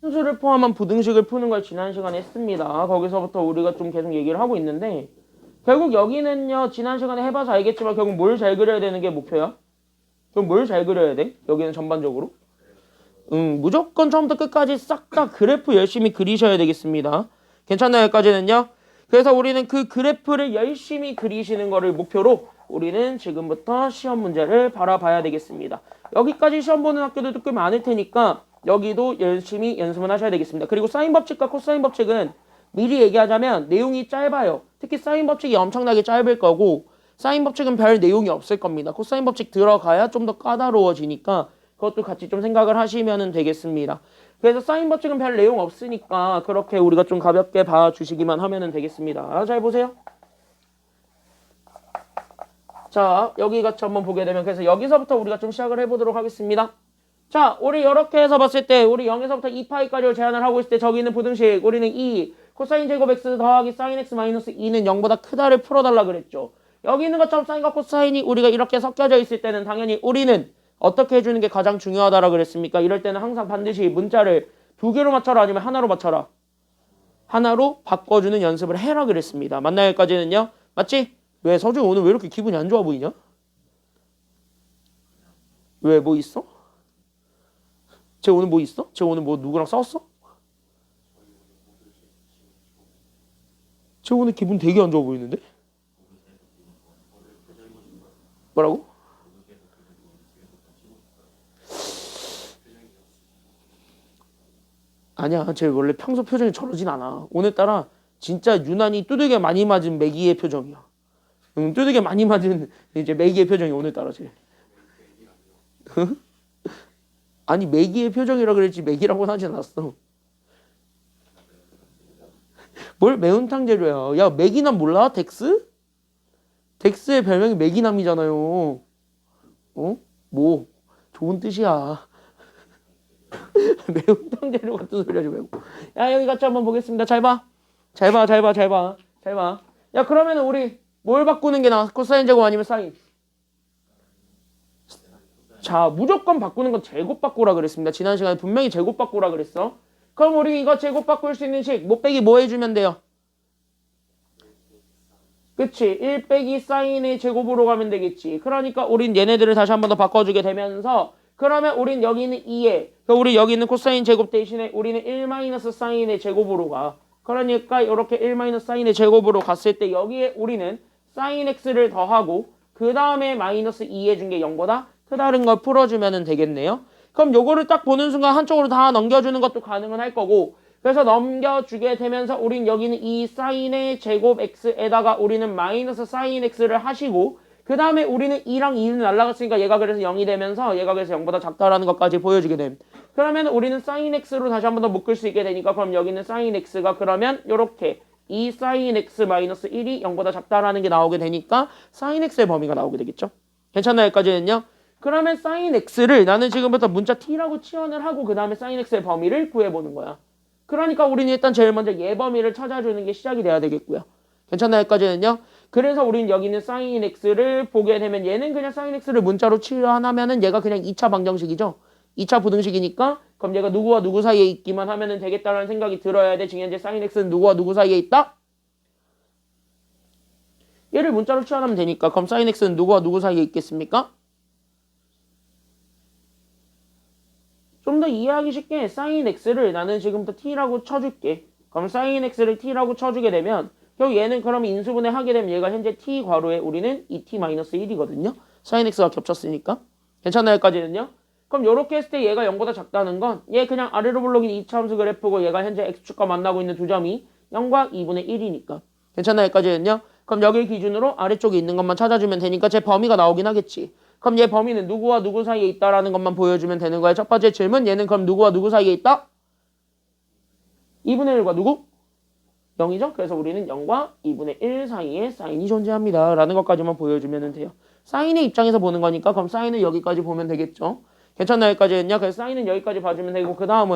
함수를 포함한 부등식을 푸는 걸 지난 시간에 했습니다. 거기서부터 우리가 좀 계속 얘기를 하고 있는데 결국 여기는요. 지난 시간에 해봐서 알겠지만 결국 뭘 잘 그려야 되는 게 목표야? 그럼 뭘 잘 그려야 돼? 여기는 전반적으로? 무조건 처음부터 끝까지 싹 다 그래프 열심히 그리셔야 되겠습니다. 괜찮나요? 여기까지는요? 그래서 우리는 그 그래프를 열심히 그리시는 거를 목표로 우리는 지금부터 시험 문제를 바라봐야 되겠습니다. 여기까지 시험 보는 학교들도 꽤 많을 테니까 여기도 열심히 연습을 하셔야 되겠습니다. 그리고 사인 법칙과 코사인 법칙은 미리 얘기하자면 내용이 짧아요. 특히 사인 법칙이 엄청나게 짧을 거고 사인 법칙은 별 내용이 없을 겁니다. 코사인 법칙 들어가야 좀 더 까다로워지니까 그것도 같이 좀 생각을 하시면 되겠습니다. 그래서 사인 법칙은 별 내용 없으니까 그렇게 우리가 좀 가볍게 봐주시기만 하면 되겠습니다. 잘 보세요. 자, 여기 같이 한번 보게 되면 그래서 여기서부터 우리가 좀 시작을 해보도록 하겠습니다. 자, 우리 이렇게 해서 봤을 때 우리 0에서부터 2파이까지를 제한을 하고 있을 때 저기 있는 부등식 우리는 2 코사인 제곱 x 더하기 사인 x 마이너스 2는 0보다 크다를 풀어달라 그랬죠. 여기 있는 것처럼 사인과 코사인이 우리가 이렇게 섞여져 있을 때는 당연히 우리는 어떻게 해주는 게 가장 중요하다라 그랬습니까? 이럴 때는 항상 반드시 문자를 두 개로 맞춰라 아니면 하나로 맞춰라. 하나로 바꿔주는 연습을 해라 그랬습니다. 맞나요? 여기까지는요? 맞지? 왜 서준 오늘 왜 이렇게 기분이 안 좋아 보이냐? 왜 뭐 있어? 쟤 오늘 뭐 있어? 쟤 오늘 뭐 누구랑 싸웠어? 쟤 오늘 기분 되게 안 좋아 보이는데? 뭐라고? 아니야, 쟤 원래 평소 표정이 저러진 않아. 오늘따라 진짜 유난히 두들겨 많이 맞은 매기의 표정이야. 두들겨 많이 맞은 이제 매기의 표정이 오늘따라 쟤. 아니 매기의 표정이라 그랬지 매기라고는 하지 않았어. 뭘 매운탕 재료야. 야 매기남 몰라? 덱스? 덱스의 별명이 매기남이잖아요. 어? 뭐 좋은 뜻이야. 매운탕 재료 같은 소리 하지 말고. 야 여기 같이 한번 보겠습니다. 잘 봐. 잘 봐. 잘 봐. 잘 봐. 잘 봐. 야 그러면 우리 뭘 바꾸는 게 나아? 코사인 제곱 아니면 사인? 자 무조건 바꾸는 건 제곱 바꾸라 그랬습니다. 지난 시간에 분명히 제곱 바꾸라 그랬어. 그럼 우리 이거 제곱 바꿀 수 있는 식 못 빼기 뭐 해주면 돼요? 그치 1 빼기 사인의 제곱으로 가면 되겠지. 그러니까 우린 얘네들을 다시 한 번 더 바꿔주게 되면서 그러면 우린 여기 있는 2에 우리 여기 있는 코사인 제곱 대신에 우리는 1 마이너스 사인의 제곱으로 가. 그러니까 이렇게 1 마이너스 사인의 제곱으로 갔을 때 여기에 우리는 사인 x를 더하고 그 다음에 마이너스 2 해준 게 0보다 크다는 걸 풀어주면 되겠네요. 그럼 요거를 딱 보는 순간 한쪽으로 다 넘겨주는 것도 가능은 할 거고 그래서 넘겨주게 되면서 우린 여기는 이 사인의 제곱 x에다가 우리는 마이너스 사인 x를 하시고 그 다음에 우리는 2랑 2는 날라갔으니까 얘가 그래서 0이 되면서 얘가 그래서 0보다 작다라는 것까지 보여주게 됨. 그러면 우리는 사인 x로 다시 한 번 더 묶을 수 있게 되니까 그럼 여기는 사인 x가 그러면 요렇게 2 사인 x 마이너스 1이 0보다 작다라는 게 나오게 되니까 사인 x의 범위가 나오게 되겠죠. 괜찮나요? 여기까지는요? 그러면 사인 x를 나는 지금부터 문자 t라고 치환을 하고 그 다음에 사인 x의 범위를 구해보는 거야. 그러니까 우리는 일단 제일 먼저 얘 범위를 찾아주는 게 시작이 돼야 되겠고요. 괜찮나요? 여기까지는요? 그래서 우리는 여기 있는 사인 x를 보게 되면 얘는 그냥 사인 x를 문자로 치환하면은 얘가 그냥 2차 방정식이죠. 2차 부등식이니까 그럼 얘가 누구와 누구 사이에 있기만 하면 되겠다라는 생각이 들어야 돼. 지금 현재 사인 x는 누구와 누구 사이에 있다? 얘를 문자로 치환하면 되니까 그럼 사인 x는 누구와 누구 사이에 있겠습니까? 좀 더 이해하기 쉽게 사인 x를 나는 지금부터 t라고 쳐줄게. 그럼 사인 x를 t라고 쳐주게 되면 결국 얘는 그럼 인수분해 하게 되면 얘가 현재 t 괄호에 우리는 2t-1이거든요. 사인 x가 겹쳤으니까. 괜찮나요? 여기까지는요? 그럼 이렇게 했을 때 얘가 0보다 작다는 건 얘 그냥 아래로 블록인 2차 함수 그래프고 얘가 현재 x축과 만나고 있는 두 점이 0과 2분의 1이니까. 괜찮나요? 여기까지는요? 그럼 여기 기준으로 아래쪽에 있는 것만 찾아주면 되니까 제 범위가 나오긴 하겠지. 그럼 얘 범위는 누구와 누구 사이에 있다라는 것만 보여주면 되는 거야. 첫 번째 질문 얘는 그럼 누구와 누구 사이에 있다? 2분의 1과 누구? 0이죠? 그래서 우리는 0과 2분의 1 사이에 사인이 존재합니다. 라는 것까지만 보여주면 돼요. 사인의 입장에서 보는 거니까 그럼 사인은 여기까지 보면 되겠죠. 괜찮나요? 여기까지는요? 그래서 사인은 여기까지 봐주면 되고 그 다음에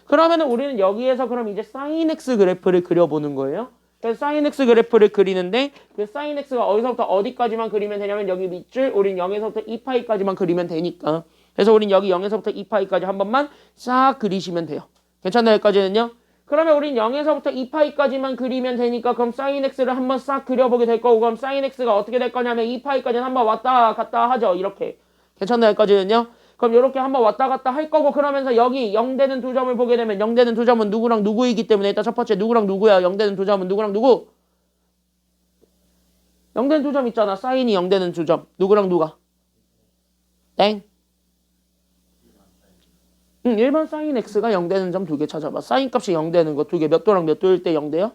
그러면은 우리는 여기에서 그럼 이제 사인 x 그래프를 그려보는 거예요. 그래서 사인 x 그래프를 그리는데 그 사인 x가 어디서부터 어디까지만 그리면 되냐면 여기 밑줄 우린 0에서부터 2파이까지만 그리면 되니까 그래서 우린 여기 0에서부터 2파이까지 한 번만 싹 그리시면 돼요. 괜찮나요? 여기까지는요? 그러면 우린 0에서부터 2파이까지만 그리면 되니까 그럼 sin x를 한번 싹 그려보게 될 거고 그럼 sin x가 어떻게 될 거냐면 2파이까지는 한번 왔다 갔다 하죠. 이렇게. 괜찮나요? 여기까지는요? 그럼 이렇게 한번 왔다 갔다 할 거고 그러면서 여기 0되는 두 점을 보게 되면 0되는 두 점은 누구랑 누구이기 때문에 일단 첫 번째 누구랑 누구야? 0되는 두 점은 누구랑 누구? 0되는 두 점 있잖아. 사인이 0되는 두 점. 누구랑 누가? 땡. 일반 사인 x가 0되는 점 두 개 찾아봐. 사인 값이 0되는 거 두 개. 몇 도랑 몇 도일 때 0돼요?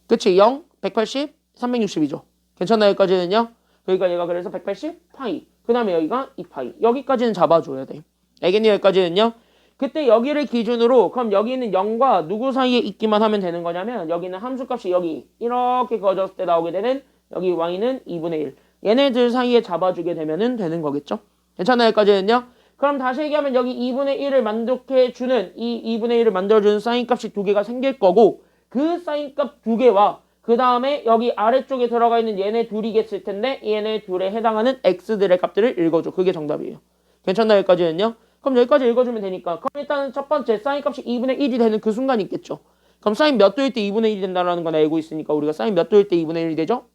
그치? 0, 180, 360이죠. 괜찮나요? 여기까지는요? 그러니까 얘가 그래서 180 파이. 그 다음에 여기가 2파이. 여기까지는 잡아줘야 돼. 알겠니? 여기까지는요? 그때 여기를 기준으로 그럼 여기는 0과 누구 사이에 있기만 하면 되는 거냐면 여기는 함수값이 여기 이렇게 그어졌을 때 나오게 되는 여기 y는 2분의 1. 얘네들 사이에 잡아주게 되면은 되는 거겠죠? 괜찮나요? 여기까지는요? 그럼 다시 얘기하면 여기 2분의 1을 만족해주는 이 2분의 1을 만들어주는 사인값이 두 개가 생길 거고 그 사인값 두 개와 그 다음에 여기 아래쪽에 들어가 있는 얘네 둘이겠을 텐데 얘네 둘에 해당하는 x들의 값들을 읽어줘. 그게 정답이에요. 괜찮나요? 여기까지는요? 그럼 여기까지 읽어주면 되니까 그럼 일단 첫 번째 사인 값이 2분의 1이 되는 그 순간이 있겠죠. 그럼 사인 몇 도일 때 2분의 1이 된다는 건 알고 있으니까 우리가 사인 몇 도일 때 2분의 1이 되죠?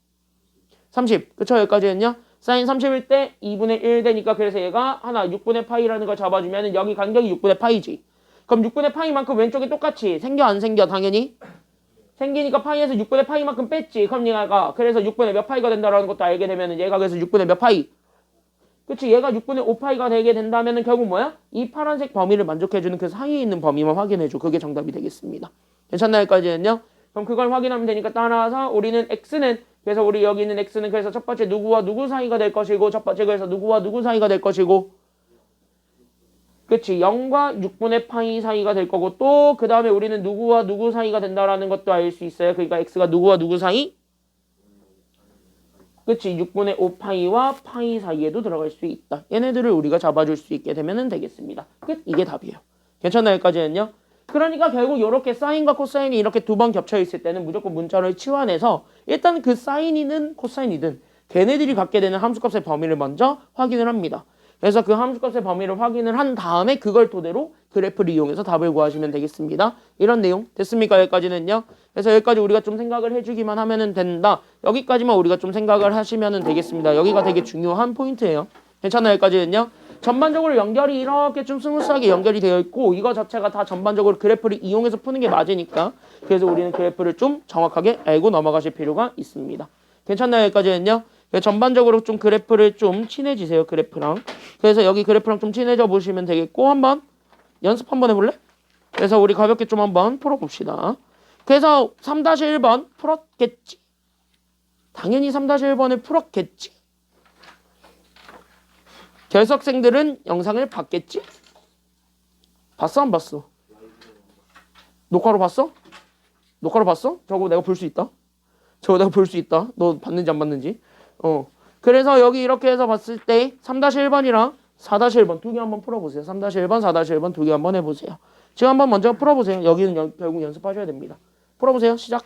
30. 그쵸? 여기까지는요? 사인 30일 때 2분의 1 되니까 그래서 얘가 하나 6분의 파이라는 걸 잡아주면 여기 간격이 6분의 파이지. 그럼 6분의 파이만큼 왼쪽에 똑같이 생겨 안 생겨? 당연히 생기니까 파이에서 6분의 파이만큼 뺐지. 그럼 얘가 그래서 6분의 몇 파이가 된다라는 것도 알게 되면 얘가 그래서 6분의 몇 파이? 그치? 얘가 6분의 5파이가 되게 된다면 결국 뭐야? 이 파란색 범위를 만족해주는 그 사이에 있는 범위만 확인해줘. 그게 정답이 되겠습니다. 괜찮나요? 여기까지는요? 그럼 그걸 확인하면 되니까 따라서 우리는 x는 그래서 우리 여기 있는 x는 그래서 첫 번째 누구와 누구 사이가 될 것이고 첫 번째 그래서 누구와 누구 사이가 될 것이고 그치? 0과 6분의 파이 사이가 될 거고 또 그 다음에 우리는 누구와 누구 사이가 된다라는 것도 알 수 있어요. 그러니까 x가 누구와 누구 사이? 그치? 6분의 5파이와 파이 사이에도 들어갈 수 있다. 얘네들을 우리가 잡아줄 수 있게 되면 되겠습니다. 끝. 이게 답이에요. 괜찮나요? 여기까지는요? 그러니까 결국 이렇게 사인과 코사인이 이렇게 두 번 겹쳐 있을 때는 무조건 문자를 치환해서 일단 그 사인이든 코사인이든 걔네들이 갖게 되는 함수값의 범위를 먼저 확인을 합니다. 그래서 그 함수값의 범위를 확인을 한 다음에 그걸 토대로 그래프를 이용해서 답을 구하시면 되겠습니다. 이런 내용 됐습니까? 여기까지는요. 그래서 여기까지 우리가 좀 생각을 해주기만 하면 된다. 여기까지만 우리가 좀 생각을 하시면 되겠습니다. 여기가 되게 중요한 포인트예요. 괜찮나요? 여기까지는요. 전반적으로 연결이 이렇게 좀 스무스하게 연결이 되어 있고 이거 자체가 다 전반적으로 그래프를 이용해서 푸는 게 맞으니까 그래서 우리는 그래프를 좀 정확하게 알고 넘어가실 필요가 있습니다. 괜찮나요? 여기까지는요. 전반적으로 좀 그래프를 좀 친해지세요. 그래프랑. 그래서 여기 그래프랑 좀 친해져 보시면 되겠고 한번 연습 한번 해볼래? 그래서 우리 가볍게 좀 한번 풀어봅시다. 그래서 3-1번 풀었겠지? 당연히 3-1번을 풀었겠지? 결석생들은 영상을 봤겠지? 봤어? 안 봤어? 녹화로 봤어? 녹화로 봤어? 저거 내가 볼 수 있다? 저거 내가 볼 수 있다? 너 봤는지 안 봤는지? 그래서 여기 이렇게 해서 봤을 때 3-1번이랑 4-1번 두 개 한번 풀어보세요. 3-1번, 4-1번 두 개 한번 해보세요. 지금 한번 먼저 풀어보세요. 여기는 결국 연습하셔야 됩니다. 풀어보세요. 시작.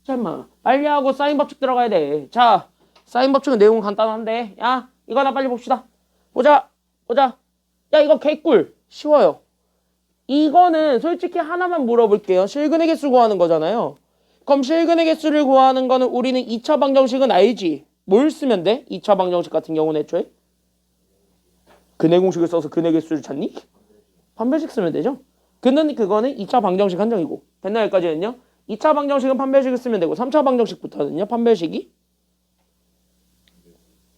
잠깐만. 빨리 하고 사인 법칙 들어가야 돼. 자, 사인 법칙은 내용은 간단한데. 야, 이거 하나 빨리 봅시다. 보자. 야, 이거 개꿀. 쉬워요. 이거는 솔직히 하나만 물어볼게요. 실근의 개수 구하는 거잖아요. 그럼 실근의 개수를 구하는 거는 우리는 2차 방정식은 알지? 뭘 쓰면 돼? 2차 방정식 같은 경우는 애초에? 근의 공식을 써서 근의 개수를 찾니? 판별식 쓰면 되죠? 근데 그거는 2차 방정식 한정이고. 됐나 여기까지는요? 2차 방정식은 판별식을 쓰면 되고 3차 방정식부터는요. 판별식이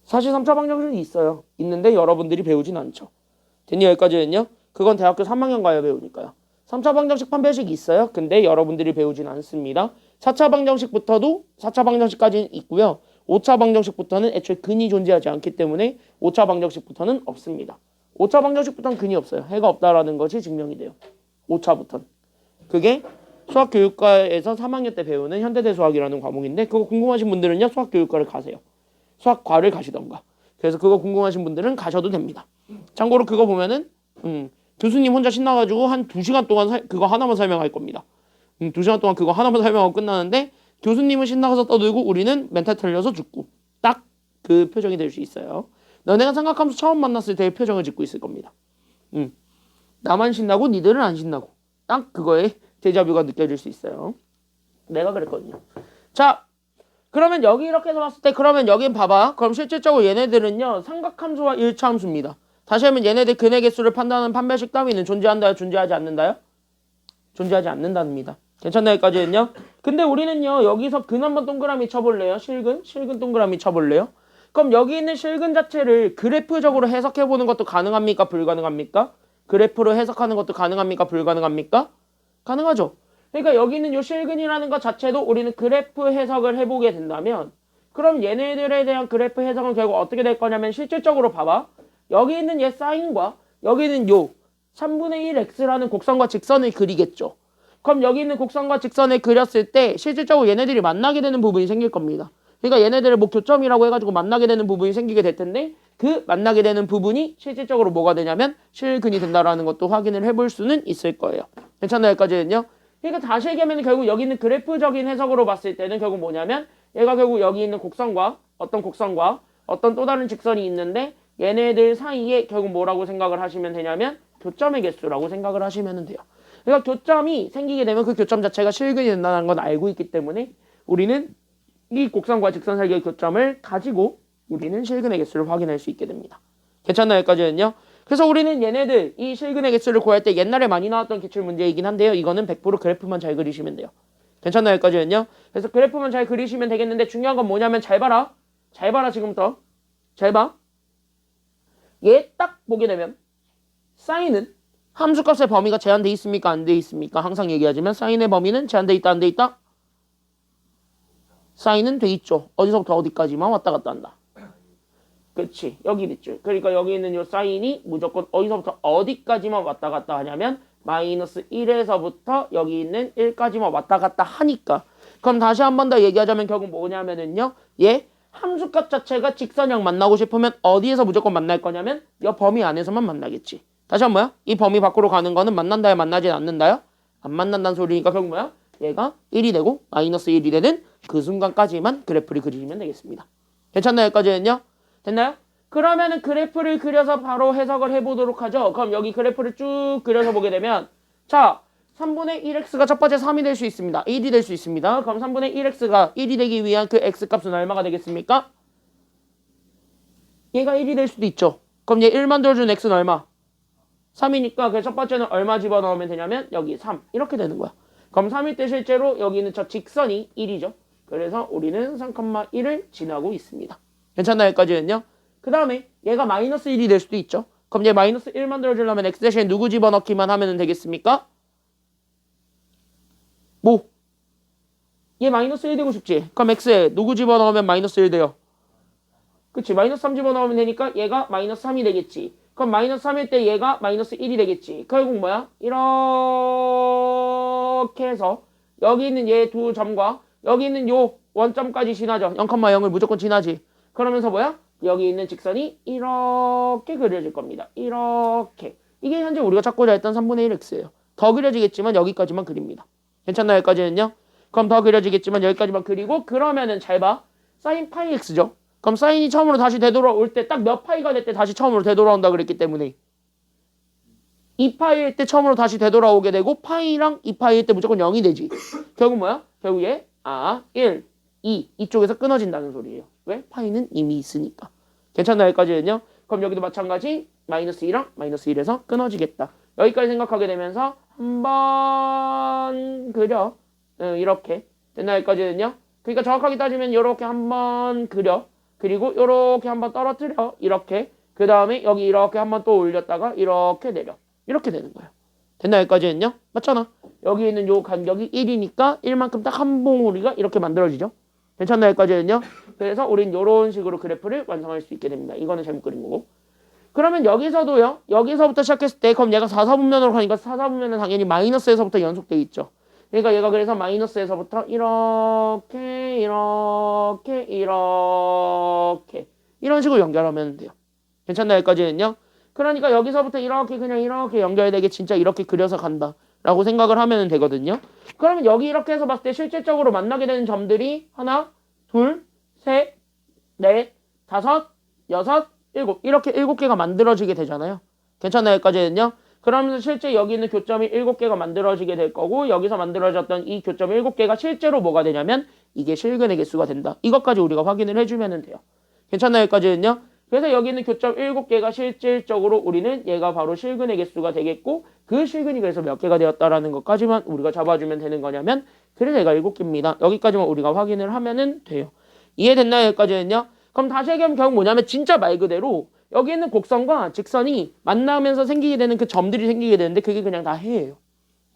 사실 3차 방정식이 있어요. 있는데 여러분들이 배우진 않죠. 됐니 여기까지는요? 그건 대학교 3학년 가야 배우니까요. 3차 방정식 판별식이 있어요. 근데 여러분들이 배우진 않습니다. 4차 방정식부터도 4차 방정식까지는 있고요. 5차 방정식부터는 애초에 근이 존재하지 않기 때문에 5차 방정식부터는 없습니다. 5차 방정식부터는 근이 없어요. 해가 없다라는 것이 증명이 돼요. 5차부터는. 그게 수학교육과에서 3학년 때 배우는 현대대수학이라는 과목인데 그거 궁금하신 분들은요. 수학교육과를 가세요. 수학과를 가시던가. 그래서 그거 궁금하신 분들은 가셔도 됩니다. 참고로 그거 보면은 교수님 혼자 신나가지고 한 2시간 동안 그거 하나만 설명할 겁니다. 2시간 동안 그거 하나만 설명하고 끝나는데 교수님은 신나가서 떠들고 우리는 멘탈 털려서 죽고 딱 그 표정이 될 수 있어요. 너네가 삼각함수 처음 만났을 때의 표정을 짓고 있을 겁니다. 나만 신나고 니들은 안 신나고 딱 그거에 데자뷰가 느껴질 수 있어요. 내가 그랬거든요. 자, 그러면 여기 이렇게 해서 봤을 때 그러면 여긴 봐봐. 그럼 실질적으로 얘네들은요. 삼각함수와 일차함수입니다. 다시 하면 얘네들 근의 개수를 판단하는 판별식 따위는 존재한다요? 존재하지 않는다요? 존재하지 않는답니다. 괜찮나요? 여기까지는요? 근데 우리는요. 여기서 근 한번 동그라미 쳐볼래요? 실근 동그라미 쳐볼래요? 그럼 여기 있는 실근 자체를 그래프적으로 해석해보는 것도 가능합니까? 불가능합니까? 그래프로 해석하는 것도 가능합니까? 불가능합니까? 가능하죠. 그러니까 여기 있는 요 실근이라는 것 자체도 우리는 그래프 해석을 해보게 된다면 그럼 얘네들에 대한 그래프 해석은 결국 어떻게 될 거냐면 실질적으로 봐봐. 여기 있는 얘 사인과 여기 있는 요 3분의 1x라는 곡선과 직선을 그리겠죠. 그럼 여기 있는 곡선과 직선을 그렸을 때 실질적으로 얘네들이 만나게 되는 부분이 생길 겁니다. 그러니까 얘네들을 뭐 교점이라고 해가지고 만나게 되는 부분이 생기게 될 텐데 그 만나게 되는 부분이 실질적으로 뭐가 되냐면 실근이 된다라는 것도 확인을 해볼 수는 있을 거예요. 괜찮나요? 여기까지는요? 그러니까 다시 얘기하면 결국 여기 있는 그래프적인 해석으로 봤을 때는 결국 뭐냐면 얘가 결국 여기 있는 곡선과 어떤 또 다른 직선이 있는데 얘네들 사이에 결국 뭐라고 생각을 하시면 되냐면 교점의 개수라고 생각을 하시면 돼요. 그러니까 교점이 생기게 되면 그 교점 자체가 실근이 된다는 건 알고 있기 때문에 우리는 이 곡선과 직선 사이의 교점을 가지고 우리는 실근의 개수를 확인할 수 있게 됩니다. 괜찮나요? 여기까지는요? 그래서 우리는 얘네들 이 실근의 개수를 구할 때 옛날에 많이 나왔던 기출문제이긴 한데요. 이거는 100% 그래프만 잘 그리시면 돼요. 괜찮나요? 여기까지는요? 그래서 그래프만 잘 그리시면 되겠는데 중요한 건 뭐냐면 잘 봐라. 잘 봐라 지금부터. 잘 봐. 얘 딱 보게 되면 사인은 함수값의 범위가 제한돼 있습니까? 안 돼 있습니까? 항상 얘기하지만 사인의 범위는 제한돼 있다 안 돼 있다? 사인은 돼 있죠. 어디서부터 어디까지만 왔다 갔다 한다. 그렇지. 여기 있죠. 그러니까 여기 있는 요 사인이 무조건 어디서부터 어디까지만 왔다 갔다 하냐면 마이너스 1에서부터 여기 있는 1까지만 왔다 갔다 하니까. 그럼 다시 한 번 더 얘기하자면 결국 뭐냐면은요. 얘 함수값 자체가 직선형 만나고 싶으면 어디에서 무조건 만날 거냐면 이 범위 안에서만 만나겠지. 다시 한 번 뭐야? 이 범위 밖으로 가는 거는 만난다요? 만나진 않는다요? 안 만난다는 소리니까 결국 뭐야? 얘가 1이 되고 마이너스 1이 되는 그 순간까지만 그래프를 그리시면 되겠습니다. 괜찮나요? 여기까지는요? 됐나요? 그러면은 그래프를 그려서 바로 해석을 해보도록 하죠. 그럼 여기 그래프를 쭉 그려서 보게 되면 자 3분의 1x가 첫 번째 3이 될 수 있습니다. 1이 될 수 있습니다. 그럼 3분의 1x가 1이 되기 위한 그 x값은 얼마가 되겠습니까? 얘가 1이 될 수도 있죠. 그럼 얘 1 만들어준 x는 얼마? 3이니까 그 첫 번째는 얼마 집어넣으면 되냐면 여기 3 이렇게 되는 거야. 그럼 3일 때 실제로 여기 있는 저 직선이 1이죠. 그래서 우리는 3,1을 지나고 있습니다. 괜찮나요? 여기까지는요? 그 다음에 얘가 마이너스 1이 될 수도 있죠. 그럼 얘 마이너스 1 만들어주려면 x 대신에 누구 집어넣기만 하면 되겠습니까? 뭐? 얘 마이너스 1 되고 싶지? 그럼 x에 누구 집어넣으면 마이너스 1 돼요? 그치? 마이너스 3 집어넣으면 되니까 얘가 마이너스 3이 되겠지. 그럼 마이너스 3일 때 얘가 마이너스 1이 되겠지. 결국 뭐야? 이렇게 해서 여기 있는 얘 두 점과 여기 있는 요 원점까지 지나죠. 0,0을 무조건 지나지. 그러면서 뭐야? 여기 있는 직선이 이렇게 그려질 겁니다. 이렇게. 이게 현재 우리가 찾고자 했던 3분의 1x예요. 더 그려지겠지만 여기까지만 그립니다. 괜찮나요? 여기까지는요? 그럼 더 그려지겠지만 여기까지만 그리고 그러면은 잘 봐. 사인 파이 x죠. 그럼 사인이 처음으로 다시 되돌아올 때 딱 몇 파이가 될 때 다시 처음으로 되돌아온다 그랬기 때문에 2파이일 때 처음으로 다시 되돌아오게 되고 파이랑 2파이일 때 무조건 0이 되지. 결국 뭐야? 결국 얘 1, 2 이쪽에서 끊어진다는 소리예요. 왜? 파이는 이미 있으니까. 괜찮나 여기까지는요? 그럼 여기도 마찬가지 마이너스 2랑 마이너스 1에서 끊어지겠다. 여기까지 생각하게 되면서 한번 그려. 이렇게. 됐나 여기까지는요? 그러니까 정확하게 따지면 이렇게 한번 그려. 그리고 이렇게 한번 떨어뜨려. 이렇게. 그 다음에 여기 이렇게 한번 또 올렸다가 이렇게 내려. 이렇게 되는 거예요. 됐나 여기까지는요? 맞잖아. 여기 있는 요 간격이 1이니까 1만큼 딱 한 봉우리가 이렇게 만들어지죠. 괜찮나 여기까지는요? 그래서 우린 이런 식으로 그래프를 완성할 수 있게 됩니다. 이거는 잘못 그린 거고. 그러면 여기서도요. 여기서부터 시작했을 때 그럼 얘가 4사분면으로 가니까 4사분면은 당연히 마이너스에서부터 연속돼 있죠. 그러니까 얘가 그래서 마이너스에서부터 이렇게 이런 식으로 연결하면 돼요. 괜찮나 여기까지는요? 그러니까 여기서부터 이렇게 그냥 이렇게 연결되게 진짜 이렇게 그려서 간다 라고 생각을 하면 되거든요. 그러면 여기 이렇게 해서 봤을 때 실질적으로 만나게 되는 점들이 하나, 둘, 셋, 넷, 다섯, 여섯, 일곱 이렇게 7개가 만들어지게 되잖아요. 괜찮나요? 여기까지는요? 그러면서 실제 여기 있는 교점이 7개가 만들어지게 될 거고 여기서 만들어졌던 이 교점 7개가 실제로 뭐가 되냐면 이게 실근의 개수가 된다. 이것까지 우리가 확인을 해주면 돼요. 괜찮나요? 여기까지는요? 그래서 여기 있는 교점 7개가 실질적으로 우리는 얘가 바로 실근의 개수가 되겠고 그 실근이 그래서 몇 개가 되었다라는 것까지만 우리가 잡아주면 되는 거냐면 그래서 얘가 7개입니다. 여기까지만 우리가 확인을 하면은 돼요. 이해됐나요? 여기까지는요? 그럼 다시 얘기하면 결국 뭐냐면 진짜 말 그대로 여기 있는 곡선과 직선이 만나면서 생기게 되는 그 점들이 생기게 되는데 그게 그냥 다 해예요.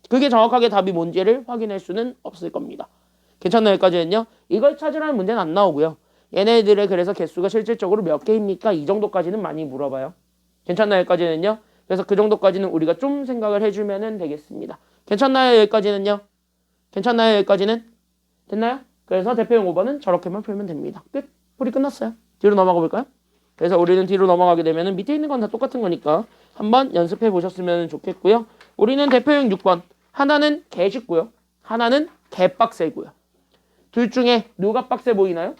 그게 정확하게 답이 뭔지를 확인할 수는 없을 겁니다. 괜찮나요? 여기까지는요? 이걸 찾으라는 문제는 안 나오고요. 얘네들의 그래서 개수가 실질적으로 몇 개입니까? 이 정도까지는 많이 물어봐요. 괜찮나요? 여기까지는요? 그래서 그 정도까지는 우리가 좀 생각을 해주면 되겠습니다. 괜찮나요? 여기까지는요? 괜찮나요? 여기까지는? 됐나요? 그래서 대표용 5번은 저렇게만 풀면 됩니다. 끝. 풀이 끝났어요. 뒤로 넘어가 볼까요? 그래서 우리는 뒤로 넘어가게 되면 밑에 있는 건 다 똑같은 거니까 한번 연습해 보셨으면 좋겠고요. 우리는 대표용 6번. 하나는 개 쉽고요. 하나는 개 빡세고요. 둘 중에 누가 빡세 보이나요?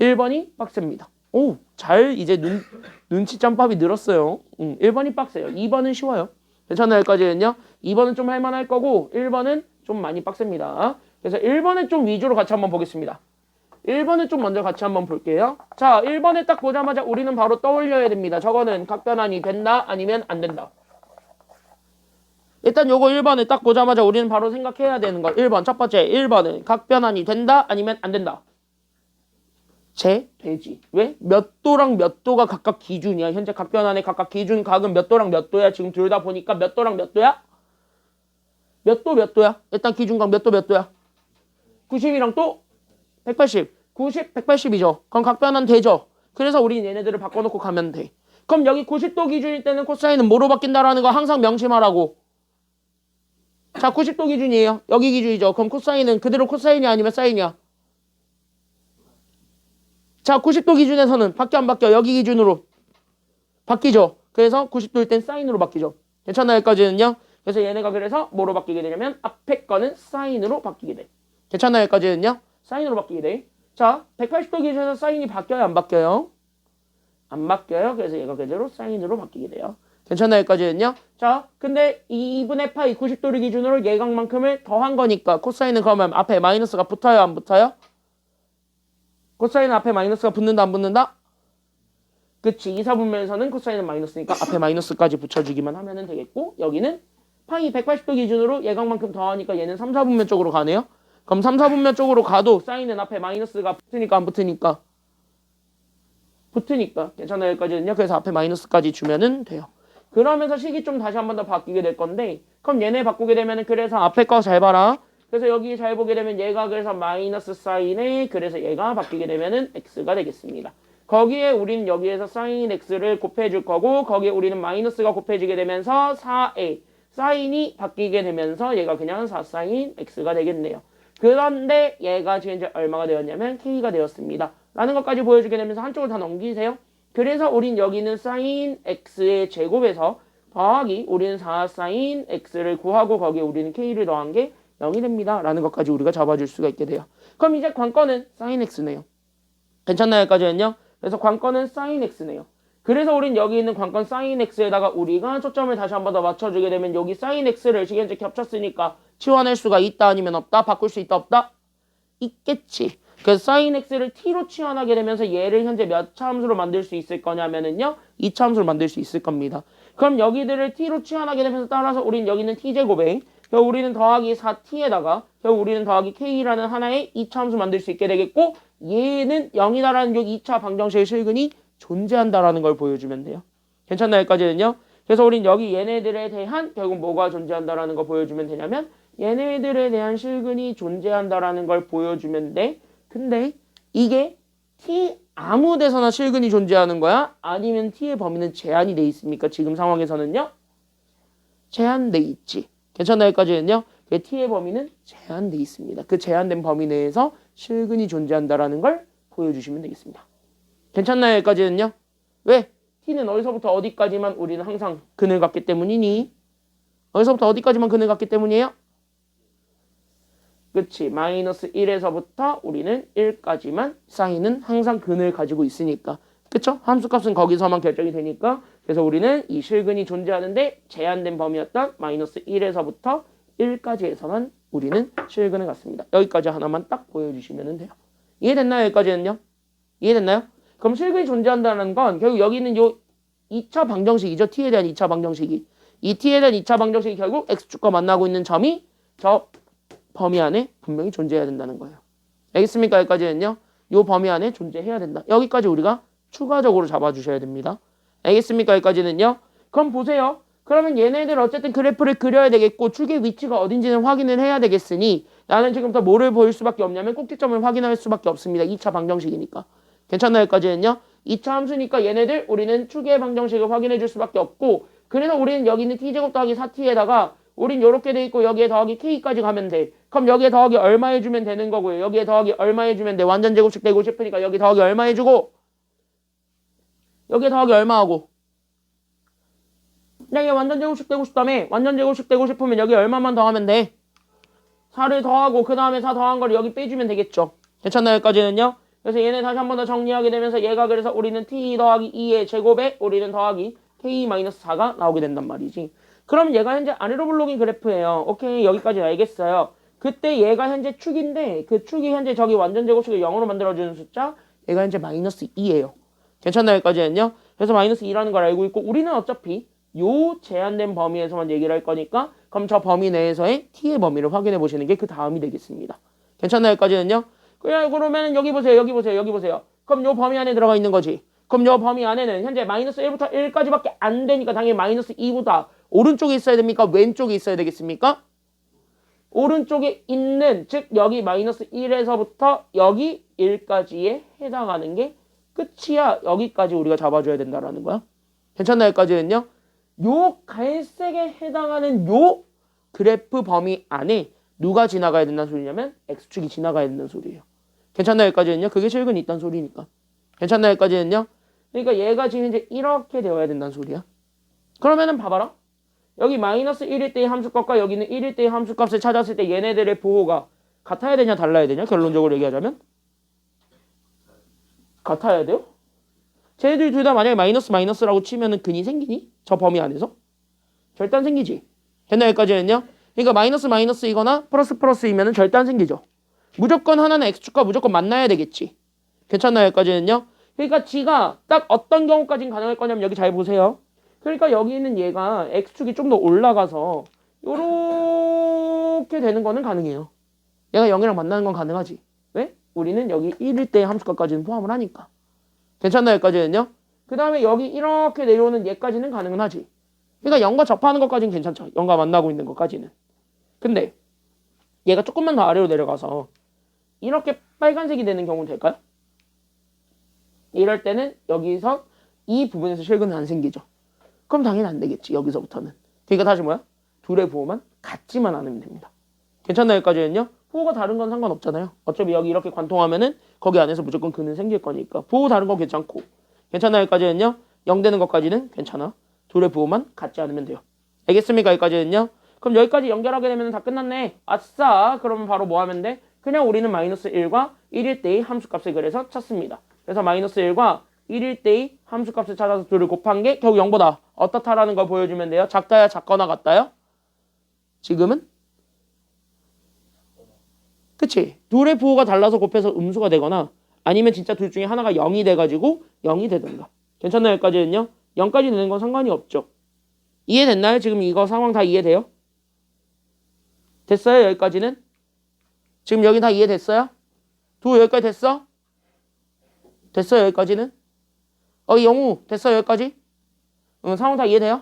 1번이 빡셉니다. 오, 잘 이제 눈치 짬밥이 늘었어요. 1번이 빡세요. 2번은 쉬워요. 괜찮나요? 여기까지는요. 2번은 좀 할만할 거고 1번은 좀 많이 빡셉니다. 그래서 1번을 좀 위주로 같이 한번 보겠습니다. 1번을 좀 먼저 같이 한번 볼게요. 자, 1번에 딱 보자마자 우리는 바로 떠올려야 됩니다. 저거는 각변환이 된다 아니면 안 된다. 일단 요거 1번을 딱 보자마자 우리는 바로 생각해야 되는 거. 1번 첫 번째 1번은 각변환이 된다 아니면 안 된다. 되지. 왜? 몇 도랑 몇 도가 각각 기준이야. 현재 각변환의 각각 기준 각은 몇 도랑 몇 도야. 지금 둘 다 보니까 몇 도랑 몇 도야? 몇 도야? 일단 기준각 몇 도야? 90이랑 또 180. 90, 180이죠. 그럼 각변환 되죠. 그래서 우린 얘네들을 바꿔놓고 가면 돼. 그럼 여기 90도 기준일 때는 코사인은 뭐로 바뀐다라는 거 항상 명심하라고. 자, 90도 기준이에요. 여기 기준이죠. 그럼 코사인은 그대로 코사인이 아니면 사인이야. 자, 90도 기준에서는 바뀌어 안 바뀌어? 여기 기준으로 바뀌죠. 그래서 90도일 땐 사인으로 바뀌죠. 괜찮나요? 여기까지는요. 그래서 얘네가 그래서 뭐로 바뀌게 되냐면 앞에 거는 사인으로 바뀌게 돼. 괜찮나요? 여기까지는요. 사인으로 바뀌게 돼. 자, 180도 기준에서 사인이 바뀌어요? 안 바뀌어요? 안 바뀌어요. 그래서 얘가 그대로 사인으로 바뀌게 돼요. 괜찮나요? 여기까지는요. 자, 근데 2분의 파이 90도를 기준으로 예각만큼을 더한 거니까 코사인은 그러면 앞에 마이너스가 붙어요? 안 붙어요? 코사인 앞에 마이너스가 붙는다 안 붙는다? 그치. 2사분면에서는 코사인은 마이너스니까 앞에 마이너스까지 붙여주기만 하면 되겠고 여기는 파이 180도 기준으로 예각만큼 더하니까 얘는 3, 4분면 쪽으로 가네요. 그럼 3, 4분면 쪽으로 가도 사인은 앞에 마이너스가 붙으니까 안 붙으니까? 붙으니까. 괜찮아요? 여기까지는요. 그래서 앞에 마이너스까지 주면은 돼요. 그러면서 식이 좀 다시 한 번 더 바뀌게 될 건데 그럼 얘네 바꾸게 되면은 그래서 앞에 거 잘 봐라. 그래서 여기 잘 보게 되면 얘가 그래서 마이너스 사인에 그래서 얘가 바뀌게 되면은 x가 되겠습니다. 거기에 우리는 여기에서 사인 x를 곱해줄 거고 거기에 우리는 마이너스가 곱해지게 되면서 4a 사인이 바뀌게 되면서 얘가 그냥 4사인 x가 되겠네요. 그런데 얘가 지금 이제 얼마가 되었냐면 k가 되었습니다. 라는 것까지 보여주게 되면서 한쪽을 다 넘기세요. 그래서 우린 여기는 사인 x의 제곱에서 더하기 우리는 4사인 x를 구하고 거기에 우리는 k를 더한 게 0이 됩니다. 라는 것까지 우리가 잡아줄 수가 있게 돼요. 그럼 이제 관건은 sin x네요. 괜찮나요? 여기까지는요. 그래서 관건은 sin x네요. 그래서 우린 여기 있는 관건 sin x에다가 우리가 초점을 다시 한 번 더 맞춰주게 되면 여기 sin x를 시간제 겹쳤으니까 치환할 수가 있다 아니면 없다? 바꿀 수 있다 없다? 있겠지. 그래서 sin x를 t로 치환하게 되면서 얘를 현재 몇 차 함수로 만들 수 있을 거냐면은요 2차 함수로 만들 수 있을 겁니다. 그럼 여기들을 t로 치환하게 되면서 따라서 우린 여기 있는 t제곱에 우리는 더하기 4t에다가 우리는 더하기 k라는 하나의 2차 함수 만들 수 있게 되겠고 얘는 0이다라는 요 2차 방정식의 실근이 존재한다라는 걸 보여주면 돼요. 괜찮나요? 여기까지는요. 그래서 우린 여기 얘네들에 대한 결국 뭐가 존재한다라는 거 보여주면 되냐면 얘네들에 대한 실근이 존재한다라는 걸 보여주면 돼. 근데 이게 t 아무 데서나 실근이 존재하는 거야? 아니면 t의 범위는 제한이 돼 있습니까? 지금 상황에서는요. 제한돼 있지. 괜찮나요? 여기까지는요. t의 범위는 제한돼 있습니다. 그 제한된 범위 내에서 실근이 존재한다라는 걸 보여주시면 되겠습니다. 괜찮나요? 여기까지는요. 왜? t는 어디서부터 어디까지만 우리는 항상 근을 갖기 때문이니? 어디서부터 어디까지만 근을 갖기 때문이에요? 그치. 마이너스 1에서부터 우리는 1까지만 사인은 항상 근을 가지고 있으니까. 그쵸? 함수값은 거기서만 결정이 되니까. 그래서 우리는 이 실근이 존재하는데 제한된 범위였던 마이너스 1에서부터 1까지에서만 우리는 실근을 갖습니다. 여기까지 하나만 딱 보여주시면 돼요. 이해됐나요? 여기까지는요? 이해됐나요? 그럼 실근이 존재한다는 건 결국 여기 있는 요 2차 방정식이죠. t에 대한 2차 방정식이. 이 t에 대한 2차 방정식이 결국 x축과 만나고 있는 점이 저 범위 안에 분명히 존재해야 된다는 거예요. 알겠습니까? 여기까지는요. 요 범위 안에 존재해야 된다. 여기까지 우리가 추가적으로 잡아주셔야 됩니다. 알겠습니까? 여기까지는요. 그럼 보세요. 그러면 얘네들 어쨌든 그래프를 그려야 되겠고 축의 위치가 어딘지는 확인을 해야 되겠으니 나는 지금부터 뭐를 보일 수밖에 없냐면 꼭지점을 확인할 수밖에 없습니다. 2차 방정식이니까. 괜찮나요? 여기까지는요. 2차 함수니까 얘네들 우리는 축의 방정식을 확인해 줄 수밖에 없고 그래서 우리는 여기 있는 t제곱 더하기 4t에다가 우린 요렇게 돼 있고 여기에 더하기 k까지 가면 돼. 그럼 여기에 더하기 얼마 해주면 되는 거고요. 여기에 더하기 얼마 해주면 돼. 완전 제곱식 되고 싶으니까 여기 더하기 얼마 해주고 여기에 더하기 얼마 하고 그냥 얘 완전 제곱식 되고 싶다며. 완전 제곱식 되고 싶으면 여기 얼마만 더하면 돼. 4를 더하고 그 다음에 4 더한 걸 여기 빼주면 되겠죠. 괜찮나요? 여기까지는요. 그래서 얘네 다시 한 번 더 정리하게 되면서 얘가 그래서 우리는 t 더하기 2의 제곱에 우리는 더하기 k-4가 나오게 된단 말이지. 그럼 얘가 현재 아래로 블록인 그래프예요. 오케이, 여기까지 알겠어요. 그때 얘가 현재 축인데 그 축이 현재 저기 완전 제곱식을 0으로 만들어주는 숫자 얘가 현재 마이너스 2예요. 괜찮나요? 여기까지는요. 그래서 마이너스 2라는 걸 알고 있고 우리는 어차피 요 제한된 범위에서만 얘기를 할 거니까 그럼 저 범위 내에서의 t의 범위를 확인해 보시는 게 그 다음이 되겠습니다. 괜찮나요? 여기까지는요. 그러면 여기 보세요. 여기 보세요. 여기 보세요. 그럼 요 범위 안에 들어가 있는 거지. 그럼 요 범위 안에는 현재 마이너스 1부터 1까지밖에 안 되니까 당연히 마이너스 2보다 오른쪽에 있어야 됩니까? 왼쪽에 있어야 되겠습니까? 오른쪽에 있는 즉 여기 마이너스 1에서부터 여기 1까지에 해당하는 게 끝이야. 여기까지 우리가 잡아줘야 된다라는 거야. 괜찮나요? 여기까지는요. 요 갈색에 해당하는 요 그래프 범위 안에 누가 지나가야 된다는 소리냐면 x축이 지나가야 된다는 소리예요. 괜찮나요? 여기까지는요. 그게 실근이 있다는 소리니까. 괜찮나요? 여기까지는요. 그러니까 얘가 지금 이제 이렇게 되어야 된다는 소리야. 그러면은 봐봐라. 여기 마이너스 1일 때의 함수값과 여기는 1일 때의 함수값을 찾았을 때 얘네들의 보호가 같아야 되냐 달라야 되냐? 결론적으로 얘기하자면 같아야 돼요? 쟤네들이 둘 다 만약에 마이너스라고 치면은 근이 생기니? 저 범위 안에서? 절대 안 생기지. 됐나 여기까지는요? 그러니까 마이너스이거나 플러스이면은 절대 안 생기죠. 무조건 하나는 x축과 무조건 만나야 되겠지. 괜찮나요? 여기까지는요? 그러니까 지가 딱 어떤 경우까지는 가능할 거냐면 여기 잘 보세요. 그러니까 여기 있는 얘가 x축이 좀 더 올라가서 요렇게 되는 거는 가능해요. 얘가 0이랑 만나는 건 가능하지. 왜? 우리는 여기 1일 때의 함수값까지는 포함을 하니까. 괜찮나요? 여기까지는요? 그 다음에 여기 이렇게 내려오는 얘까지는 가능은 하지. 그러니까 0과 접하는 것까지는 괜찮죠. 0과 만나고 있는 것까지는. 근데 얘가 조금만 더 아래로 내려가서 이렇게 빨간색이 되는 경우는 될까요? 이럴 때는 여기서 이 부분에서 실근은 안 생기죠. 그럼 당연히 안 되겠지. 여기서부터는. 그러니까 다시 뭐야? 둘의 부호만 같지만 않으면 됩니다. 괜찮나요? 여기까지는요? 부호가 다른 건 상관없잖아요. 어차피 여기 이렇게 관통하면은 거기 안에서 무조건 근은 생길 거니까 부호 다른 건 괜찮고. 괜찮나요? 여기까지는요? 0 되는 것까지는 괜찮아. 둘의 부호만 같지 않으면 돼요. 알겠습니까? 여기까지는요? 그럼 여기까지 연결하게 되면 다 끝났네. 아싸. 그러면 바로 뭐 하면 돼? 그냥 우리는 마이너스 1과 1일 때의 함수값을 그래서 찾습니다. 그래서 마이너스 1과 1일 때의 함수값을 찾아서 둘을 곱한 게 결국 0보다 어떻다라는 걸 보여주면 돼요. 작다야 작거나 같다요? 지금은? 그치? 둘의 부호가 달라서 곱해서 음수가 되거나 아니면 진짜 둘 중에 하나가 0이 돼가지고 0이 되든가. 괜찮나요? 여기까지는요? 0까지 되는 건 상관이 없죠. 이해됐나요? 지금 이거 상황 다 이해돼요? 됐어요? 여기까지는? 지금 여기 다 이해됐어요? 두 여기까지 됐어? 됐어요? 여기까지는? 영우 됐어요? 여기까지? 상황 다 이해돼요?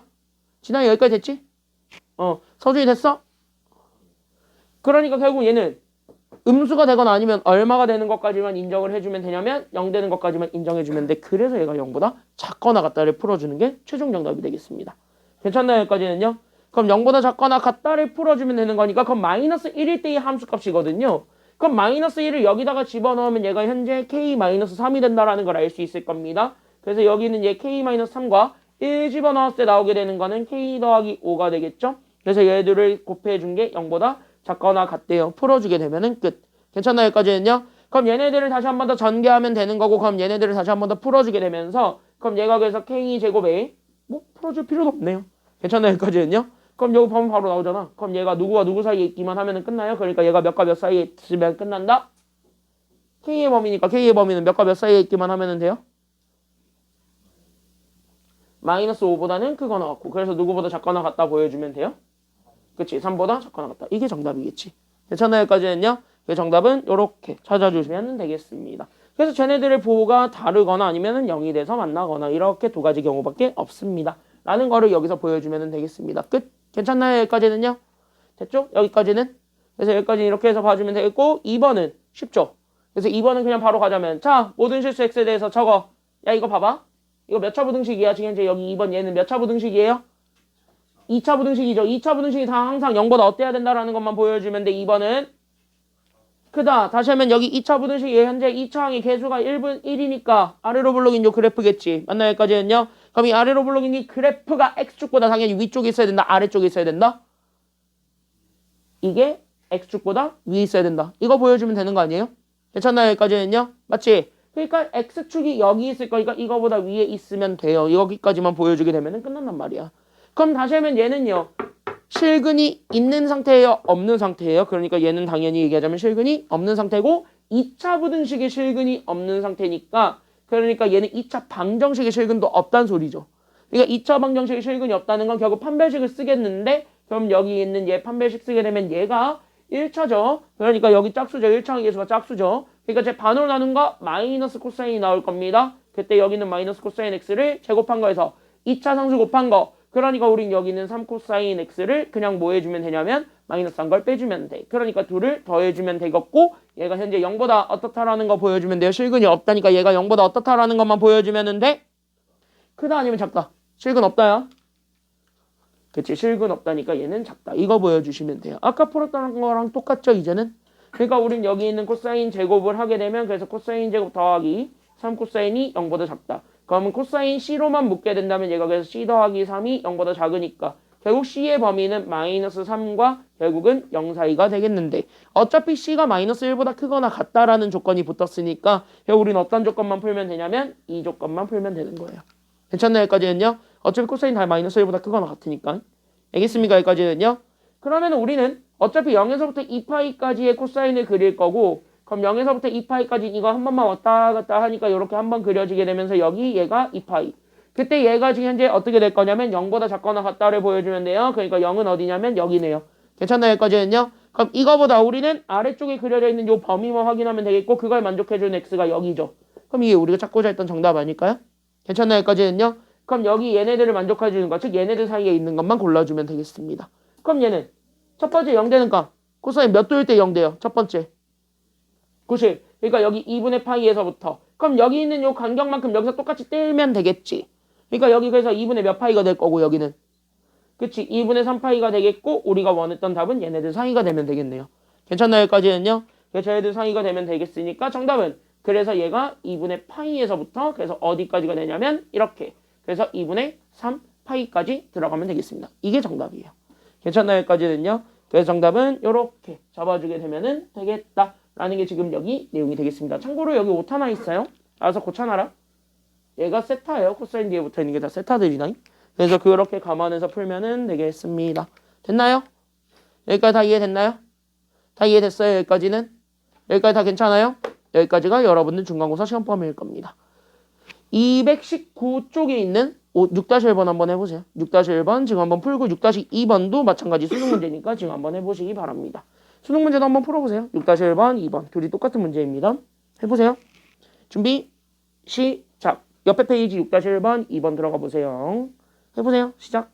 진아 여기까지 됐지? 서준이 됐어? 그러니까 결국 얘는 음수가 되거나 아니면 얼마가 되는 것까지만 인정을 해주면 되냐면 0 되는 것까지만 인정해주면 돼. 그래서 얘가 0보다 작거나 같다를 풀어주는 게 최종 정답이 되겠습니다. 괜찮나요? 여기까지는요? 그럼 0보다 작거나 같다를 풀어주면 되는 거니까 그럼 마이너스 1일 때의 함수값이거든요. 그럼 마이너스 1을 여기다가 집어넣으면 얘가 현재 k-3이 된다라는 걸 알 수 있을 겁니다. 그래서 여기는 얘 k-3과 1 집어넣었을 때 나오게 되는 거는 k 더하기 5가 되겠죠. 그래서 얘들을 곱해준 게 0보다 작거나 같대요. 풀어주게 되면은 끝. 괜찮나요? 여기까지는요? 그럼 얘네들을 다시 한 번 더 전개하면 되는 거고 그럼 얘네들을 다시 한 번 더 풀어주게 되면서 그럼 얘가 그래서 k제곱에 뭐 풀어줄 필요도 없네요. 괜찮나요? 여기까지는요? 그럼 여기 보면 바로 나오잖아. 그럼 얘가 누구와 누구 사이에 있기만 하면은 끝나요? 그러니까 얘가 몇과 몇 사이에 있으면 끝난다? k의 범위니까 k의 범위는 몇과 몇 사이에 있기만 하면은 돼요? 마이너스 5보다는 크거나 같고 그래서 누구보다 작거나 같다 보여주면 돼요? 그치? 3보다 작거나 같다. 이게 정답이겠지. 괜찮나요? 여기까지는요? 그 정답은 이렇게 찾아주시면 되겠습니다. 그래서 쟤네들의 부호가 다르거나 아니면 0이 돼서 만나거나 이렇게 두 가지 경우밖에 없습니다. 라는 거를 여기서 보여주면 되겠습니다. 끝? 괜찮나요? 여기까지는요? 됐죠? 여기까지는? 그래서 여기까지 이렇게 해서 봐주면 되겠고 2번은 쉽죠? 그래서 2번은 그냥 바로 가자면 자 모든 실수 x에 대해서 적어. 야 이거 봐봐. 이거 몇 차 부등식이야? 지금 이제 여기 2번 얘는 몇 차 부등식이에요? 2차 부등식이죠. 2차 부등식이 다 항상 0보다 어때야 된다라는 것만 보여주면 돼. 2번은 크다. 다시 하면 여기 2차 부등식이 현재 2차항의 개수가 1분 1이니까 아래로 블록인 요 그래프겠지. 맞나요? 여기까지는요? 그럼 이 아래로 블록인 이 그래프가 x축보다 당연히 위쪽에 있어야 된다? 아래쪽에 있어야 된다? 이게 x축보다 위에 있어야 된다. 이거 보여주면 되는 거 아니에요? 괜찮나요? 여기까지는요? 맞지? 그러니까 x축이 여기 있을 거니까 이거보다 위에 있으면 돼요. 여기까지만 보여주게 되면 끝난단 말이야. 그럼 다시 하면 얘는요. 실근이 있는 상태예요? 없는 상태예요? 그러니까 얘는 당연히 얘기하자면 실근이 없는 상태고 2차 부등식의 실근이 없는 상태니까 그러니까 얘는 2차 방정식의 실근도 없다는 소리죠. 그러니까 2차 방정식의 실근이 없다는 건 결국 판별식을 쓰겠는데 그럼 여기 있는 얘 판별식 쓰게 되면 얘가 1차죠. 그러니까 여기 짝수죠. 1차항의 개수가 짝수죠. 그러니까 제 반으로 나눈 거 마이너스 코사인이 나올 겁니다. 그때 여기는 마이너스 코사인 x를 제곱한 거에서 2차 상수 곱한 거 그러니까 우린 여기는 3코사인 x를 그냥 뭐 해주면 되냐면 마이너스 한 걸 빼주면 돼. 그러니까 둘을 더해주면 되겠고 얘가 현재 0보다 어떻다라는 거 보여주면 돼요. 실근이 없다니까 얘가 0보다 어떻다라는 것만 보여주면 돼. 크다 아니면 작다? 실근 없다야. 그치 실근 없다니까 얘는 작다. 이거 보여주시면 돼요. 아까 풀었던 거랑 똑같죠 이제는? 그러니까 우린 여기 있는 코사인 제곱을 하게 되면 그래서 코사인 제곱 더하기 3코사인이 0보다 작다. 그러면 코사인 C로만 묶게 된다면 얘가 그래서 C 더하기 3이 0보다 작으니까 결국 C의 범위는 마이너스 3과 결국은 0 사이가 되겠는데 어차피 C가 마이너스 1보다 크거나 같다라는 조건이 붙었으니까 결국 우리는 어떤 조건만 풀면 되냐면 이 조건만 풀면 되는 거예요. 괜찮나요? 여기까지는요? 어차피 코사인 다 마이너스 1보다 크거나 같으니까 알겠습니까? 여기까지는요? 그러면 우리는 어차피 0에서부터 2파이까지의 코사인을 그릴 거고 그럼 0에서부터 2파이까지 이거 한 번만 왔다 갔다 하니까 이렇게 한 번 그려지게 되면서 여기 얘가 2파이. 그때 얘가 지금 현재 어떻게 될 거냐면 0보다 작거나 같다를 보여주면 돼요. 그러니까 0은 어디냐면 여기네요. 괜찮나요? 여기까지는요? 그럼 이거보다 우리는 아래쪽에 그려져 있는 요 범위만 확인하면 되겠고 그걸 만족해주는 x가 여기죠. 그럼 이게 우리가 찾고자 했던 정답 아닐까요? 괜찮나요? 여기까지는요? 그럼 여기 얘네들을 만족해주는 것, 즉 얘네들 사이에 있는 것만 골라주면 되겠습니다. 그럼 얘는 첫 번째 0 되는 값. 코사인 몇 도일 때 0 돼요? 첫 번째. 90. 그러니까 여기 2분의 파이에서부터. 그럼 여기 있는 요 간격만큼 여기서 똑같이 떼면 되겠지. 그러니까 여기 그래서 2분의 몇 파이가 될 거고 여기는. 그치? 2분의 3파이가 되겠고 우리가 원했던 답은 얘네들 사이가 되면 되겠네요. 괜찮나요? 여기까지는요? 그래서 얘네들 사이가 되면 되겠으니까 정답은 그래서 얘가 2분의 파이에서부터 그래서 어디까지가 되냐면 이렇게. 그래서 2분의 3파이까지 들어가면 되겠습니다. 이게 정답이에요. 괜찮나요? 여기까지는요. 그래서 정답은 이렇게 잡아주게 되면은 되겠다 라는 게 지금 여기 내용이 되겠습니다. 참고로 여기 오타 나 있어요. 알아서 고쳐놔라. 얘가 세타예요. 코사인 뒤에 붙어있는 게 다 세타들이다. 그래서 그렇게 감안해서 풀면은 되겠습니다. 됐나요? 여기까지 다 이해됐나요? 다 이해됐어요? 여기까지는? 여기까지 다 괜찮아요? 여기까지가 여러분들 중간고사 시험 범위일 겁니다. 219쪽에 있는 6-1번 한번 해보세요. 6-1번 지금 한번 풀고 6-2번도 마찬가지 수능 문제니까 지금 한번 해보시기 바랍니다. 수능 문제도 한번 풀어보세요. 6-1번, 2번 둘이 똑같은 문제입니다. 해보세요. 준비 시작. 옆에 페이지 6-1번, 2번 들어가 보세요. 해보세요. 시작.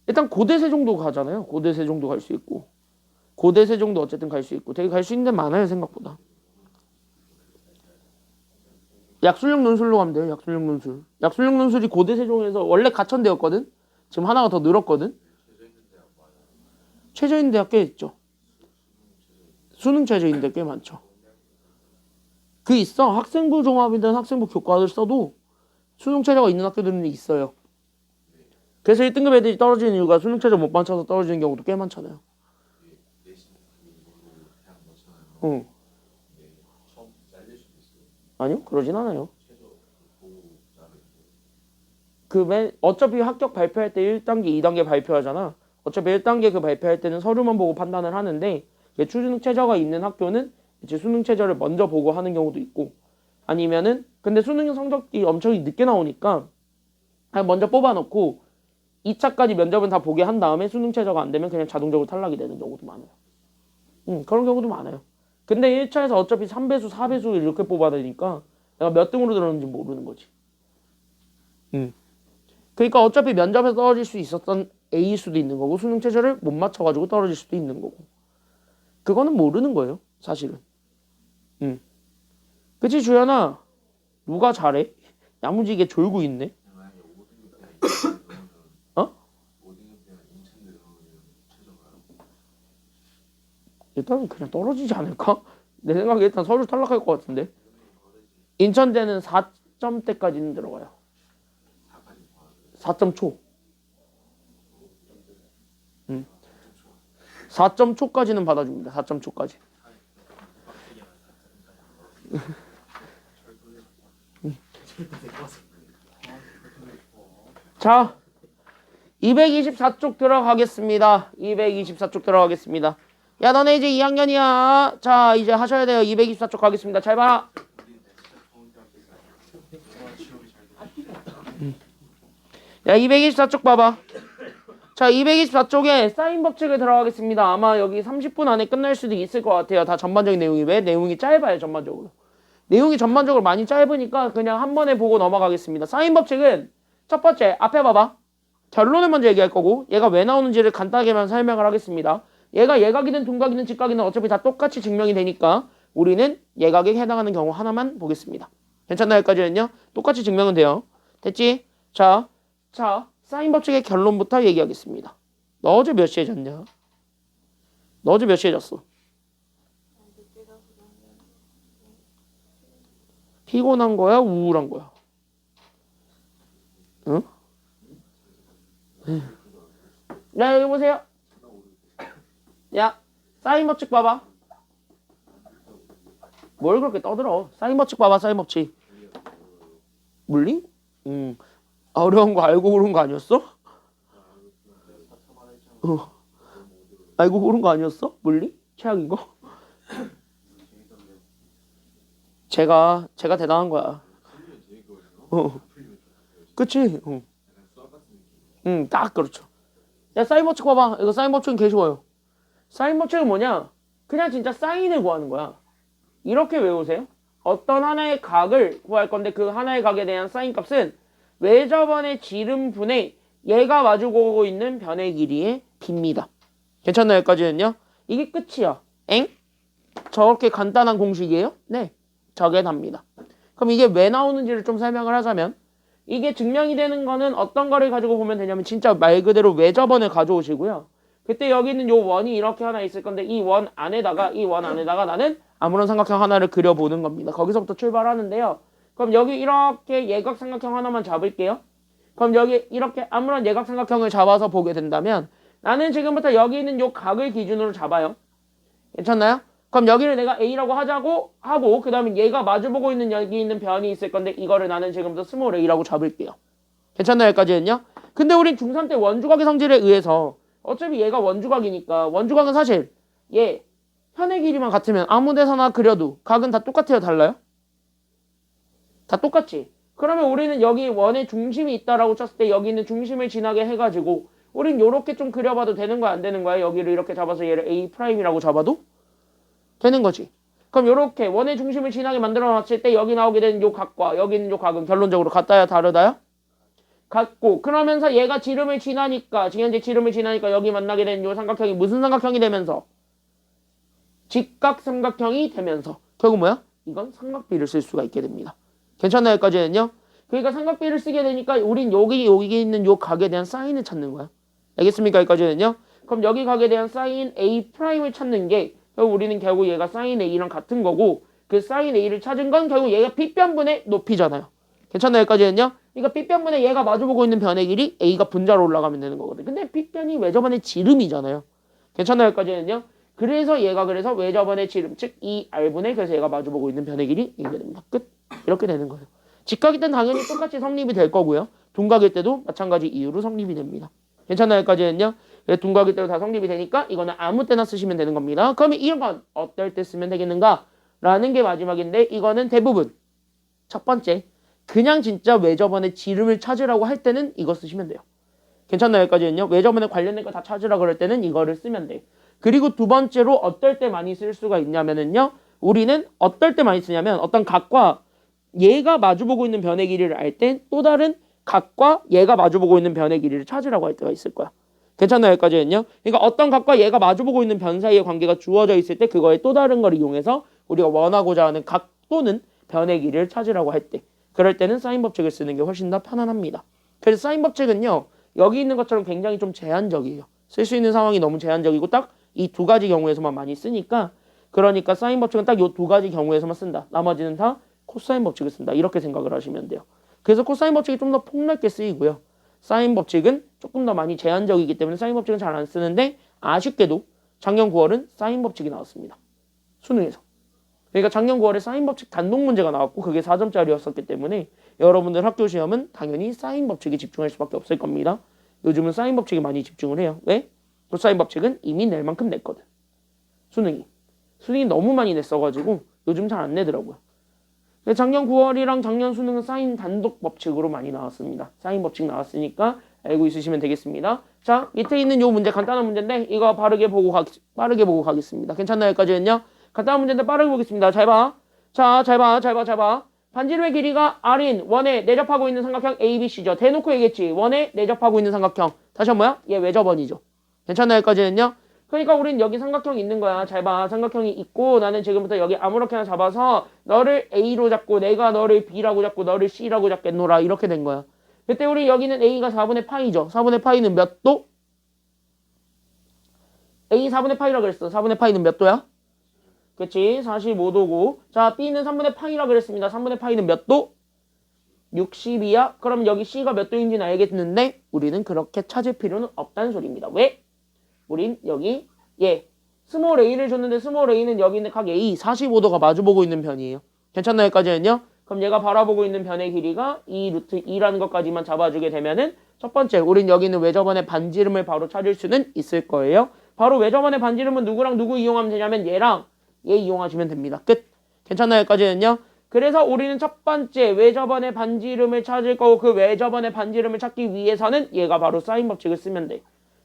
일단 고대세종도 가잖아요. 고대세종도 갈 수 있고 고대세종도 어쨌든 갈 수 있고 되게 갈 수 있는 데 많아요 생각보다. 약술령 논술로 가면 돼요. 약술령 논술. 약술령 논술이 고대세종에서 원래 가천대였거든. 지금 하나가 더 늘었거든. 최저인 대학 꽤 있죠. 수능 최저인 대 꽤 많죠. 그 있어. 학생부 종합이든 학생부 교과를 써도 수능 최저가 있는 학교들은 있어요. 그래서 1등급 애들이 떨어지는 이유가 수능 최저 못 맞춰서 떨어지는 경우도 꽤 많잖아요. 응. 아니요, 그러진 않아요. 어차피 합격 발표할 때 1단계, 2단계 발표하잖아. 어차피 1단계 그 발표할 때는 서류만 보고 판단을 하는데 수능 최저가 있는 학교는 이제 수능 최저를 먼저 보고 하는 경우도 있고 아니면은 근데 수능 성적이 엄청 늦게 나오니까 그냥 먼저 뽑아놓고 2차까지 면접은 다 보게 한 다음에 수능 최저가 안 되면 그냥 자동적으로 탈락이 되는 경우도 많아요. 그런 경우도 많아요. 근데 1차에서 어차피 3배수, 4배수 이렇게 뽑아야 되니까 내가 몇 등으로 들었는지 모르는 거지. 그러니까 어차피 면접에서 떨어질 수 있었던 A일 수도 있는 거고 수능 최저를 못 맞춰가지고 떨어질 수도 있는 거고 그거는 모르는 거예요 사실은. 그치 주연아? 누가 잘해? 야무지게 졸고 있네. 어? 일단은 그냥 떨어지지 않을까? 내 생각에 일단 서류 탈락할 것 같은데. 인천대는 4점대까지는 들어가요. 4점 초. 4점 초까지는 받아줍니다. 4점 초까지. 자, 224쪽 들어가겠습니다. 224쪽 들어가겠습니다. 야, 너네 이제 2학년이야. 자, 이제 하셔야 돼요. 224쪽 가겠습니다. 잘 봐라. 야, 224쪽 봐봐. 자, 224쪽에 사인 법칙을 들어가겠습니다. 아마 여기 30분 안에 끝날 수도 있을 것 같아요. 다 전반적인 내용이. 왜? 내용이 짧아요, 전반적으로. 내용이 전반적으로 많이 짧으니까 그냥 한 번에 보고 넘어가겠습니다. 사인 법칙은 첫 번째, 앞에 봐봐. 결론을 먼저 얘기할 거고 얘가 왜 나오는지를 간단하게만 설명을 하겠습니다. 얘가 예각이든 둔각이든 직각이든 어차피 다 똑같이 증명이 되니까 우리는 예각에 해당하는 경우 하나만 보겠습니다. 괜찮나요? 여기까지는요? 똑같이 증명은 돼요. 됐지? 자, 사인 법칙의 결론부터 얘기하겠습니다. 너 어제 몇 시에 잤냐? 너 어제 몇 시에 잤어? 피곤한 거야? 우울한 거야? 응? 야, 여기 보세요. 야, 사인 법칙 봐봐. 뭘 그렇게 떠들어? 사인 법칙 봐봐, 사인 법칙. 물리? 어려운 거 알고 고른 거 아니었어? 알고 고른 거 아니었어? 물리? 최악인 거? 제가 대단한 거야. 그치? 딱 그렇죠. 야, 사인 법칙 봐봐. 이거 사인 법칙은 개 좋아요. 사인 법칙은 뭐냐? 그냥 진짜 사인을 구하는 거야. 이렇게 외우세요. 어떤 하나의 각을 구할 건데 그 하나의 각에 대한 사인 값은 외접원의 지름분의 얘가 마주보고 있는 변의 길이의 b입니다. 괜찮나요? 여기까지는요? 이게 끝이야. 엥? 저렇게 간단한 공식이에요? 네. 저게 답니다. 그럼 이게 왜 나오는지를 좀 설명을 하자면 이게 증명이 되는 거는 어떤 거를 가지고 보면 되냐면 진짜 말 그대로 외접원을 가져오시고요. 그때 여기 있는 요 원이 이렇게 하나 있을 건데 이 원 안에다가 나는 아무런 삼각형 하나를 그려보는 겁니다. 거기서부터 출발하는데요. 그럼 여기 이렇게 예각 삼각형 하나만 잡을게요. 그럼 여기 이렇게 아무런 예각 삼각형을 잡아서 보게 된다면 나는 지금부터 여기 있는 요 각을 기준으로 잡아요. 괜찮나요? 그럼 여기를 내가 A라고 하고 그 다음에 얘가 마주보고 있는 여기 있는 변이 있을 건데 이거를 나는 지금부터 스몰 A라고 잡을게요. 괜찮나요? 여기까지는요? 근데 우린 중3 때 원주각의 성질에 의해서 어차피 얘가 원주각이니까 원주각은 사실 얘 편의 길이만 같으면 아무 데서나 그려도 각은 다 똑같아요? 달라요? 다 똑같지? 그러면 우리는 여기 원의 중심이 있다라고 쳤을 때 여기 있는 중심을 지나게 해가지고 우린 요렇게 좀 그려봐도 되는 거야? 안 되는 거야? 여기를 이렇게 잡아서 얘를 A'이라고 잡아도 되는 거지. 그럼 요렇게 원의 중심을 지나게 만들어 놨을 때 여기 나오게 되는 요 각과 여기 있는 요 각은 결론적으로 같다야 다르다야? 같고 그러면서 얘가 지름을 지나니까 지금 현재 지름을 지나니까 여기 만나게 되는 요 삼각형이 무슨 삼각형이 되면서 직각삼각형이 되면서 결국 뭐야? 이건 삼각비를 쓸 수가 있게 됩니다. 괜찮나요? 여기까지는요? 그러니까 삼각비를 쓰게 되니까 우린 여기 있는 요 각에 대한 사인을 찾는 거야. 알겠습니까? 여기까지는요? 그럼 여기 각에 대한 사인 A'을 찾는 게 결국 우리는 결국 얘가 사인 A랑 같은 거고 그 사인 A를 찾은 건 결국 얘가 빗변분의 높이잖아요. 괜찮나요? 여기까지는요? 그러니까 빗변분의 얘가 마주보고 있는 변의 길이 A가 분자로 올라가면 되는 거거든. 근데 빗변이 외접원의 지름이잖아요. 괜찮나요? 여기까지는요? 그래서 얘가 그래서 외접원의 지름 즉 이 R분의 그래서 얘가 마주보고 있는 변의 길이 이게 됩니다. 끝. 이렇게 되는 거예요. 직각일 땐 당연히 똑같이 성립이 될 거고요. 둔각일 때도 마찬가지 이유로 성립이 됩니다. 괜찮나요? 여기까지는요? 둔각일 때도 다 성립이 되니까 이거는 아무 때나 쓰시면 되는 겁니다. 그러면 이런 건 어떨 때 쓰면 되겠는가? 라는 게 마지막인데 이거는 대부분 첫 번째 그냥 진짜 외접원의 지름을 찾으라고 할 때는 이거 쓰시면 돼요. 괜찮나요? 여기까지는요? 외접원에 관련된 거 다 찾으라 그럴 때는 이거를 쓰면 돼. 그리고 두 번째로 어떨 때 많이 쓸 수가 있냐면은요. 우리는 어떨 때 많이 쓰냐면 어떤 각과 얘가 마주보고 있는 변의 길이를 알 땐 또 다른 각과 얘가 마주보고 있는 변의 길이를 찾으라고 할 때가 있을 거야. 괜찮나요? 여기까지는요? 그러니까 어떤 각과 얘가 마주보고 있는 변 사이의 관계가 주어져 있을 때 그거의 또 다른 걸 이용해서 우리가 원하고자 하는 각 또는 변의 길이를 찾으라고 할 때 그럴 때는 사인 법칙을 쓰는 게 훨씬 더 편안합니다. 그래서 사인 법칙은요. 여기 있는 것처럼 굉장히 좀 제한적이에요. 쓸 수 있는 상황이 너무 제한적이고 딱 이 두 가지 경우에서만 많이 쓰니까 그러니까 사인 법칙은 딱 이 두 가지 경우에서만 쓴다. 나머지는 다 코사인 법칙을 쓴다. 이렇게 생각을 하시면 돼요. 그래서 코사인 법칙이 좀 더 폭넓게 쓰이고요. 사인 법칙은 조금 더 많이 제한적이기 때문에 사인 법칙은 잘 안 쓰는데 아쉽게도 작년 9월은 사인 법칙이 나왔습니다. 수능에서. 그러니까 작년 9월에 사인 법칙 단독 문제가 나왔고 그게 4점짜리였었기 때문에 여러분들 학교 시험은 당연히 사인 법칙에 집중할 수밖에 없을 겁니다. 요즘은 사인 법칙에 많이 집중을 해요. 왜? 코사인 법칙은 이미 낼 만큼 냈거든. 수능이 너무 많이 냈어가지고 요즘 잘 안 내더라고요. 작년 9월이랑 작년 수능은 사인 단독 법칙으로 많이 나왔습니다. 사인 법칙 나왔으니까 알고 있으시면 되겠습니다. 자, 밑에 있는 요 문제 간단한 문제인데 이거 빠르게 보고 가겠습니다. 괜찮나요? 여기까지는요? 간단한 문제인데 빠르게 보겠습니다. 잘 봐. 자, 잘 봐. 반지름의 길이가 R인 원에 내접하고 있는 삼각형 ABC죠. 대놓고 얘기했지. 원에 내접하고 있는 삼각형. 다시 한번 뭐야? 얘 외접원이죠. 괜찮나요? 여기까지는요? 그러니까 우린 여기 삼각형이 있는 거야. 잘 봐. 삼각형이 있고 나는 지금부터 여기 아무렇게나 잡아서 너를 A로 잡고 내가 너를 B라고 잡고 너를 C라고 잡겠노라. 이렇게 된 거야. 그때 우리 여기는 A가 4분의 파이죠. 4분의 파이는 몇 도? A 4분의 파이라 그랬어. 4분의 파이는 몇 도야? 그치? 45도고. 자, B는 3분의 파이라 그랬습니다. 3분의 파이는 몇 도? 60이야? 그럼 여기 C가 몇 도인지는 알겠는데 우리는 그렇게 찾을 필요는 없다는 소리입니다. 왜? 우린 여기 스몰 a를 줬는데 스몰 a는 여기 있는 각 a 45도가 마주보고 있는 변이에요. 괜찮나요? 여기까지는요? 그럼 얘가 바라보고 있는 변의 길이가 2 루트 2라는 것까지만 잡아주게 되면은 첫 번째 우린 여기 있는 외접원의 반지름을 바로 찾을 수는 있을 거예요. 바로 외접원의 반지름은 누구랑 누구 이용하면 되냐면 얘랑 얘 이용하시면 됩니다. 끝. 괜찮나요? 여기까지는요? 그래서 우리는 첫 번째 외접원의 반지름을 찾을 거고 그 외접원의 반지름을 찾기 위해서는 얘가 바로 사인 법칙을 쓰면 돼.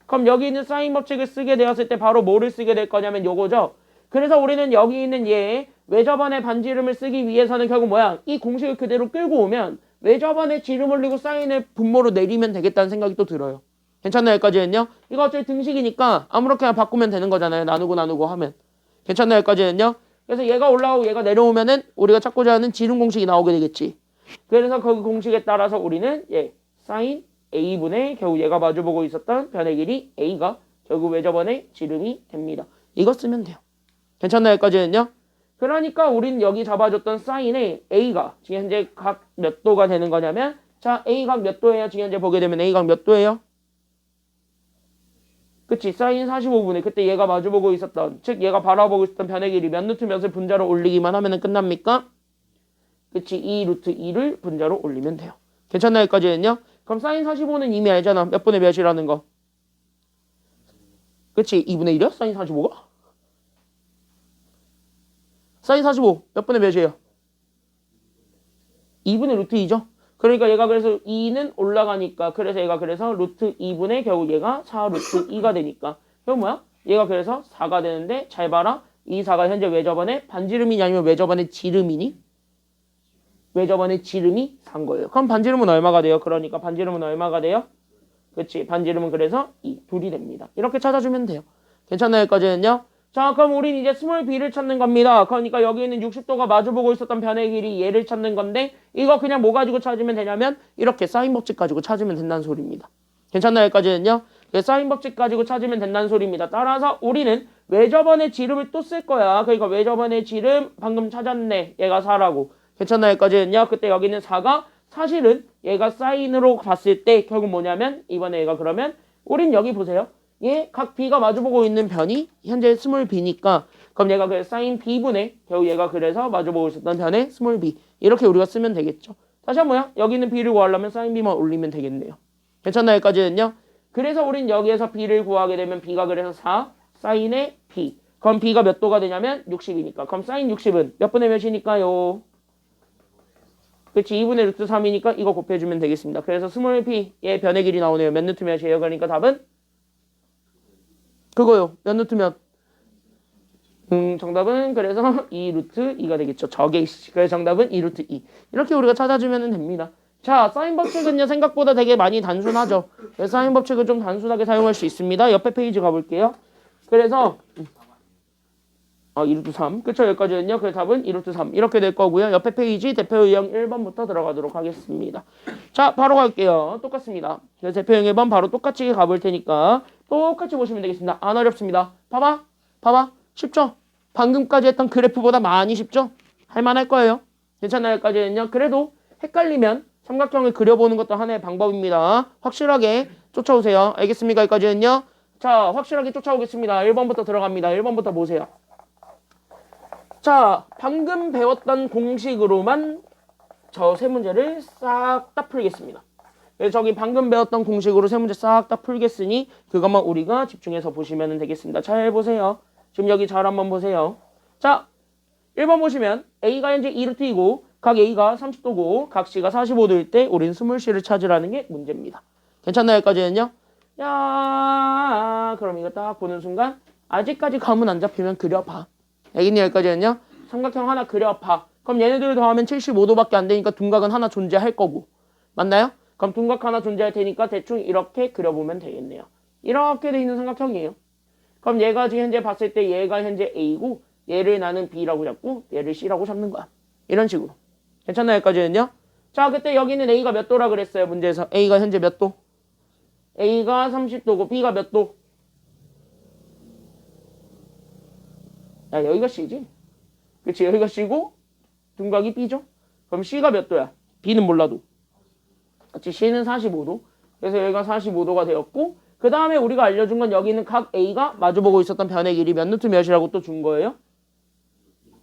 그럼 여기 있는 사인 법칙을 쓰게 되었을 때 바로 뭐를 쓰게 될 거냐면 요거죠. 그래서 우리는 여기 있는 얘 외접원의 반지름을 쓰기 위해서는 결국 뭐야? 이 공식을 그대로 끌고 오면 외접원의 지름 올리고 사인을 분모로 내리면 되겠다는 생각이 또 들어요. 괜찮나요? 여기까지는요? 이거 어차피 등식이니까 아무렇게나 바꾸면 되는 거잖아요. 나누고 하면. 괜찮나요? 여기까지는요? 그래서 얘가 올라오고 얘가 내려오면은 우리가 찾고자 하는 지름 공식이 나오게 되겠지. 그래서 그 공식에 따라서 우리는 사인 A분의 결국 얘가 마주보고 있었던 변의 길이 A가 결국 외접원의 지름이 됩니다. 이거 쓰면 돼요. 괜찮나요? 여기까지는요? 그러니까 우린 여기 잡아줬던 사인의 A가 지금 현재 각 몇 도가 되는 거냐면 자 A 각 몇 도예요? 지금 현재 보게 되면 A 각 몇 도예요? 그치? 사인 45분의 그때 얘가 마주보고 있었던 즉 얘가 바라보고 있었던 변의 길이 몇 루트 몇을 분자로 올리기만 하면 끝납니까? 그치? 2 루트 2를 분자로 올리면 돼요. 괜찮나요? 여기까지는요? 그럼 사인 45는 이미 알잖아. 몇 분의 몇이라는 거. 그치? 2분의 1이야? 사인 45가? 사인 45 몇 분의 몇이에요? 2분의 루트 2죠. 그러니까 얘가 그래서 2는 올라가니까 그래서 얘가 그래서 루트 2분의 결국 얘가 4 루트 2가 되니까 그럼 뭐야? 얘가 그래서 4가 되는데 잘 봐라. 이 4가 현재 외접원의 반지름이냐 아니면 외접원의 지름이니? 외접원의 지름이 산 거예요. 그럼 반지름은 얼마가 돼요? 그러니까 반지름은 얼마가 돼요? 그치. 반지름은 그래서 2, 둘이 됩니다. 이렇게 찾아주면 돼요. 괜찮나요? 여기까지는요? 자, 그럼 우린 이제 스몰 b를 찾는 겁니다. 그러니까 여기 있는 60도가 마주보고 있었던 변의 길이 얘를 찾는 건데 이거 그냥 뭐 가지고 찾으면 되냐면 이렇게 사인 법칙 가지고 찾으면 된다는 소리입니다. 괜찮나요? 여기까지는요? 사인 법칙 가지고 찾으면 된다는 소리입니다. 따라서 우리는 외접원의 지름을 또 쓸 거야. 그러니까 외접원의 지름 방금 찾았네. 얘가 4라고. 괜찮나요? 여기까지는요? 그때 여기 있는 4가 사실은 얘가 사인으로 봤을 때 결국 뭐냐면 이번에 얘가 그러면 우린 여기 보세요. 얘 각 b가 마주보고 있는 변이 현재 스몰 b니까 그럼 얘가 그 사인 b분의 결국 얘가 그래서 마주보고 있었던 변의 스몰 b 이렇게 우리가 쓰면 되겠죠. 다시 한번요. 여기 있는 b를 구하려면 사인 b만 올리면 되겠네요. 괜찮나요? 여기까지는요? 그래서 우린 여기에서 b를 구하게 되면 b가 그래서 4 사인의 b 그럼 b가 몇 도가 되냐면 60이니까 그럼 사인 60은 몇 분의 몇이니까요? 그치 2분의 루트 3이니까 이거 곱해주면 되겠습니다. 그래서 스몰 p의 변의 길이 나오네요. 몇 루트 몇이에요? 그러니까 답은 그거요. 몇 루트 몇? 정답은 그래서 2 루트 2가 되겠죠. 저게 그래서 정답은 2 루트 2. 이렇게 우리가 찾아주면 됩니다. 자, 사인 법칙은요 생각보다 되게 많이 단순하죠. 사인 법칙을 좀 단순하게 사용할 수 있습니다. 옆에 페이지 가볼게요. 그래서 2루트 3. 그쵸? 여기까지는요. 그 답은 2루트 3. 이렇게 될 거고요. 옆에 페이지 대표 유형 1번부터 들어가도록 하겠습니다. 자, 바로 갈게요. 똑같습니다. 그래서 대표 유형 1번 바로 똑같이 가볼 테니까 똑같이 보시면 되겠습니다. 안 어렵습니다. 봐봐. 쉽죠? 방금까지 했던 그래프보다 많이 쉽죠? 할만할 거예요. 괜찮나요? 여기까지는요. 그래도 헷갈리면 삼각형을 그려보는 것도 하나의 방법입니다. 확실하게 쫓아오세요. 알겠습니까? 여기까지는요. 자, 확실하게 쫓아오겠습니다. 1번부터 들어갑니다. 1번부터 보세요. 자, 방금 배웠던 공식으로만 저 세 문제를 싹 다 풀겠습니다. 그래서 저기 방금 배웠던 공식으로 세 문제 싹 다 풀겠으니 그것만 우리가 집중해서 보시면 되겠습니다. 잘 보세요. 지금 여기 잘 한번 보세요. 자, 1번 보시면 A가 현재 2루트이고 각 A가 30도고 각 C가 45도일 때 우린 스몰 C를 찾으라는 게 문제입니다. 괜찮나요? 여기까지는요? 야, 그럼 이거 딱 보는 순간 아직까지 감은 안 잡히면 그려봐. 알겠니? 여기까지는요? 삼각형 하나 그려봐. 그럼 얘네들을 더하면 75도밖에 안 되니까 둔각은 하나 존재할 거고. 맞나요? 그럼 둔각 하나 존재할 테니까 대충 이렇게 그려보면 되겠네요. 이렇게 돼 있는 삼각형이에요. 그럼 얘가 지금 현재 봤을 때 얘가 현재 A고 얘를 나는 B라고 잡고 얘를 C라고 잡는 거야. 이런 식으로. 괜찮나요? 여기까지는요? 자, 그때 여기는 A가 몇 도라 그랬어요? 문제에서. A가 현재 몇 도? A가 30도고 B가 몇 도? 야, 여기가 C지? 그치? 여기가 C고 둔각이 B죠? 그럼 C가 몇 도야? B는 몰라도. 그치? C는 45도. 그래서 여기가 45도가 되었고 그 다음에 우리가 알려준 건 여기 있는 각 A가 마주보고 있었던 변의 길이 몇 루트 몇이라고 또 준 거예요?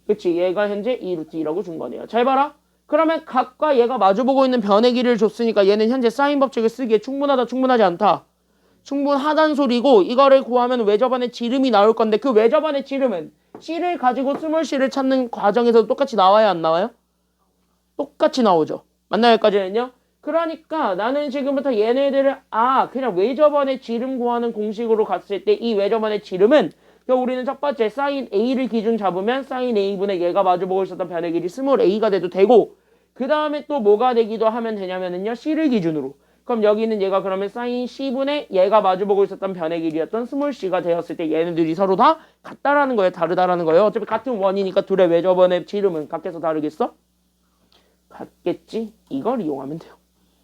그치? 얘가 현재 2루트 2라고 준 거네요. 잘 봐라. 그러면 각과 얘가 마주보고 있는 변의 길이를 줬으니까 얘는 현재 사인 법칙을 쓰기에 충분하다, 충분하지 않다? 충분하단 소리고 이거를 구하면 외접안의 지름이 나올 건데 그 외접안의 지름은 C를 가지고 스몰 C를 찾는 과정에서 똑같이 나와야 안 나와요? 똑같이 나오죠. 맞나요? 여기까지는요? 그러니까 나는 지금부터 얘네들을 그냥 외접안의 지름 구하는 공식으로 갔을 때 이 외접안의 지름은 우리는 첫 번째 사인 A를 기준 잡으면 사인 A분의 얘가 마주보고 있었던 변의 길이 스몰 A가 돼도 되고 그 다음에 또 뭐가 되기도 하면 되냐면은요 C를 기준으로 그럼 여기는 얘가 그러면 사인 C분의 얘가 마주보고 있었던 변의 길이었던 스몰 C가 되었을 때 얘네들이 서로 다 같다라는 거예요? 다르다라는 거예요? 어차피 같은 원이니까 둘의 외접원의 지름은 같겠어? 다르겠어? 같겠지? 이걸 이용하면 돼요.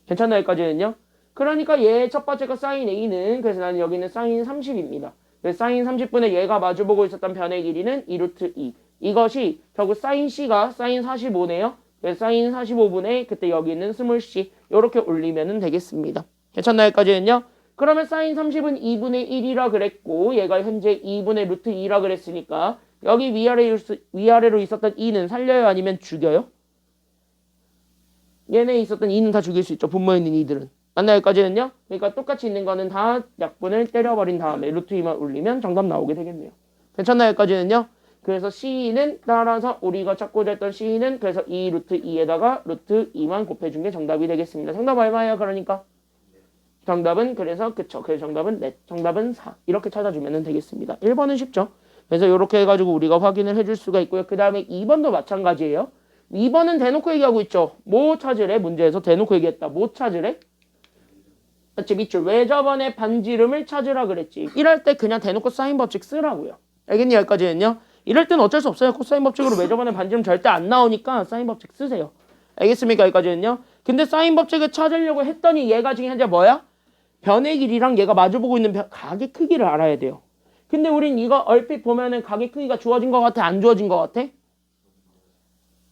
괜찮나요? 여기까지는요? 그러니까 얘 첫 번째가 사인 A는 그래서 나는 여기는 사인 30입니다. 사인 30분의 얘가 마주보고 있었던 변의 길이는 2루트 2. 이것이 결국 사인 C가 사인 45네요. 사인 45분의 그때 여기 있는 스몰 C 이렇게 올리면 되겠습니다. 괜찮나요? 여기까지는요? 그러면 사인 30은 2분의 1이라 그랬고 얘가 현재 2분의 루트 2라 그랬으니까 여기 위아래로 있었던 2는 살려요? 아니면 죽여요? 얘네 있었던 2는 다 죽일 수 있죠. 분모에 있는 2들은. 맞나요? 여기까지는요? 그러니까 똑같이 있는 거는 다 약분을 때려버린 다음에 루트 2만 올리면 정답 나오게 되겠네요. 괜찮나요? 여기까지는요? 그래서 C는 따라서 우리가 찾고자 했던 C는 그래서 2 루트 2에다가 루트 2만 곱해준 게 정답이 되겠습니다. 정답 얼마예요? 그러니까 정답은 그래서 그쵸. 그래서 정답은 넷. 정답은 4. 이렇게 찾아주면 되겠습니다. 1번은 쉽죠. 그래서 이렇게 해가지고 우리가 확인을 해줄 수가 있고요. 그 다음에 2번도 마찬가지예요. 2번은 대놓고 얘기하고 있죠. 뭐 찾으래? 문제에서 대놓고 얘기했다. 뭐 찾으래? 그치, 밑줄. 왜 저번에 반지름을 찾으라 그랬지. 이럴 때 그냥 대놓고 사인 법칙 쓰라고요. 알겠니? 여기까지는요. 이럴 땐 어쩔 수 없어요. 코사인 법칙으로 왜 저번에 반지름 절대 안 나오니까 사인 법칙 쓰세요. 알겠습니까? 여기까지는요. 근데 사인 법칙을 찾으려고 했더니 얘가 지금 현재 뭐야? 변의 길이랑 얘가 마주보고 있는 각의 크기를 알아야 돼요. 근데 우린 이거 얼핏 보면은 각의 크기가 주어진 것 같아? 안 주어진 것 같아?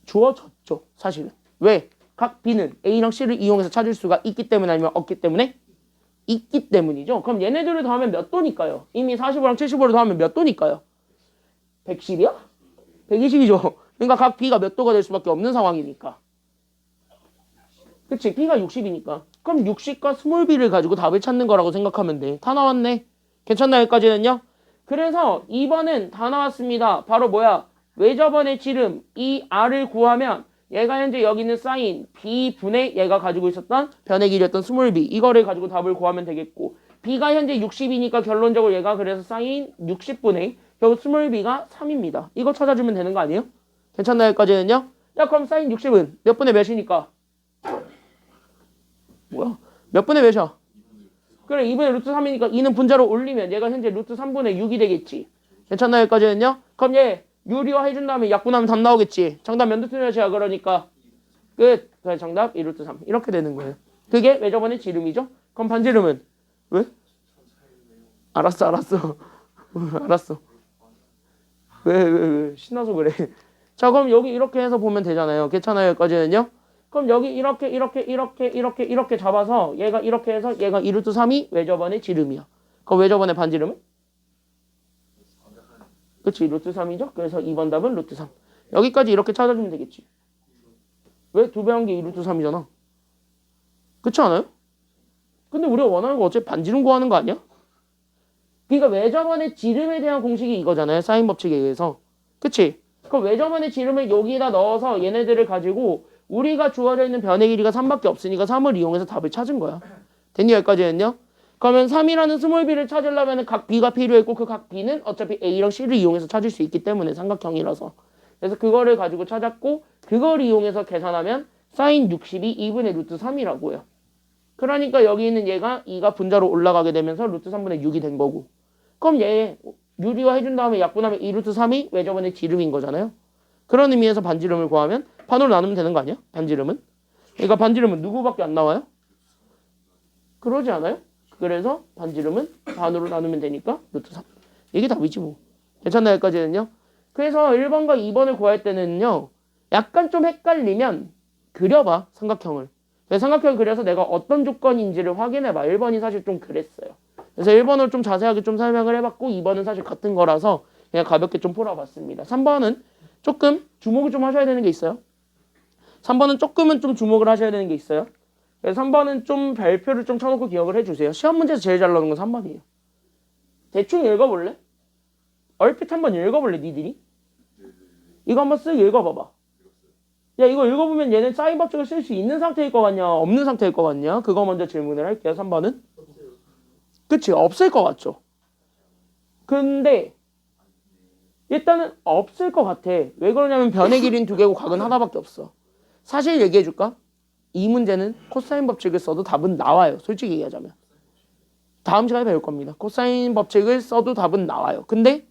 주어졌죠. 사실은. 왜? 각 B는 A랑 C를 이용해서 찾을 수가 있기 때문에 아니면 없기 때문에? 있기 때문이죠. 그럼 얘네들을 더하면 몇 도니까요? 이미 45랑 75를 더하면 몇 도니까요? 110이야? 120이죠. 그러니까 각 B가 몇 도가 될 수밖에 없는 상황이니까. 그치? B가 60이니까. 그럼 60과 스몰 b를 가지고 답을 찾는 거라고 생각하면 돼. 다 나왔네. 괜찮나 여기까지는요? 그래서 2번은 다 나왔습니다. 바로 뭐야? 외접원의 지름 이 r을 구하면 얘가 현재 여기 있는 사인 b분의 얘가 가지고 있었던 변의 길이였던 스몰 b 이거를 가지고 답을 구하면 되겠고 b가 현재 60이니까 결론적으로 얘가 그래서 사인 60분의 결국 스몰 b가 3입니다. 이거 찾아주면 되는 거 아니에요? 괜찮나 여기까지는요? 야 그럼 사인 60은 몇 분의 몇이니까? 뭐야? 몇 분의 몇이야? 그래 2분의 루트 3이니까 2는 분자로 올리면 얘가 현재 루트 3분의 6이 되겠지. 괜찮나요? 여기까지는요? 그럼 얘 유리화 해준 다음에 약분하면 답 나오겠지. 정답 몇 루트 몇이야? 그러니까 끝. 그래 정답 2루트 3 이렇게 되는 거예요. 그게 왜 저번에 지름이죠? 그럼 반지름은? 왜? 알았어 알았어. 왜 신나서 그래. 자 그럼 여기 이렇게 해서 보면 되잖아요. 괜찮아요? 여기까지는요? 그럼 여기 이렇게 잡아서 얘가 이렇게 해서 얘가 2루트 3이 왜 저번에 지름이야. 그럼 왜 저번에 반지름은? 그치 루트 3이죠. 그래서 2번 답은 루트 3. 여기까지 이렇게 찾아주면 되겠지. 왜? 2배 한 게 2루트 3이잖아. 그렇지 않아요? 근데 우리가 원하는 거 어차피 반지름 구하는 거 아니야? 그러니까 왜 저번에 지름에 대한 공식이 이거잖아요. 사인 법칙에 의해서. 그치? 그럼 왜 저번에 지름을 여기다 넣어서 얘네들을 가지고 우리가 주어져 있는 변의 길이가 3밖에 없으니까 3을 이용해서 답을 찾은 거야. 됐니? 여기까지는요? 그러면 3이라는 스몰 b를 찾으려면 각 b가 필요했고 그 각 b는 어차피 a랑 c를 이용해서 찾을 수 있기 때문에 삼각형이라서. 그래서 그거를 가지고 찾았고 그걸 이용해서 계산하면 사인 60이 2분의 루트 3이라고요. 그러니까 여기 있는 얘가 2가 분자로 올라가게 되면서 루트 3분의 6이 된 거고. 그럼 얘 유리화 해준 다음에 약분하면 2루트 3이 왜 저번에 지름인 거잖아요. 그런 의미에서 반지름을 구하면 반으로 나누면 되는 거 아니야? 반지름은? 그러니까 반지름은 누구밖에 안 나와요? 그러지 않아요? 그래서 반지름은 반으로 나누면 되니까 루트 3. 이게 답이지 뭐. 괜찮나요? 여기까지는요? 그래서 1번과 2번을 구할 때는요. 약간 좀 헷갈리면 그려봐. 삼각형을. 삼각형을 그려서 내가 어떤 조건인지를 확인해봐. 1번이 사실 좀 그랬어요. 그래서 1번을 좀 자세하게 좀 설명을 해봤고 2번은 사실 같은 거라서 그냥 가볍게 좀 풀어봤습니다. 3번은 조금 주목을 좀 하셔야 되는 게 있어요. 3번은 조금은 좀 주목을 하셔야 되는 게 있어요. 그래서 3번은 좀 별표를 좀 쳐놓고 기억을 해주세요. 시험 문제에서 제일 잘 나오는 건 3번이에요. 대충 읽어볼래? 얼핏 한번 읽어볼래 니들이? 이거 한번 쓱 읽어봐봐. 야 이거 읽어보면 얘는 사인 법칙을 쓸 수 있는 상태일 것 같냐 없는 상태일 것 같냐? 그거 먼저 질문을 할게요. 3번은? 그치 없을 것 같죠. 근데 일단은 없을 것 같아. 왜 그러냐면 변의 길이는 2개고 각은 하나밖에 없어. 사실 얘기해줄까? 이 문제는 코사인 법칙을 써도 답은 나와요. 솔직히 얘기하자면. 다음 시간에 배울 겁니다. 코사인 법칙을 써도 답은 나와요. 근데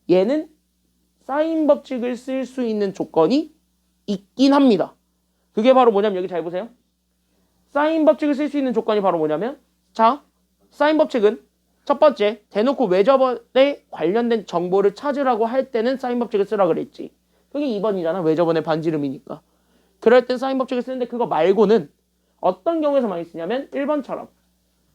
얘는 사인 법칙을 쓸 수 있는 조건이 있긴 합니다. 그게 바로 뭐냐면 여기 잘 보세요. 사인 법칙을 쓸 수 있는 조건이 바로 뭐냐면 자, 사인 법칙은 첫 번째, 대놓고 외접원에 관련된 정보를 찾으라고 할 때는 사인 법칙을 쓰라 그랬지. 그게 2번이잖아. 외접원의 반지름이니까. 그럴 땐 사인 법칙을 쓰는데 그거 말고는 어떤 경우에서 많이 쓰냐면 1번처럼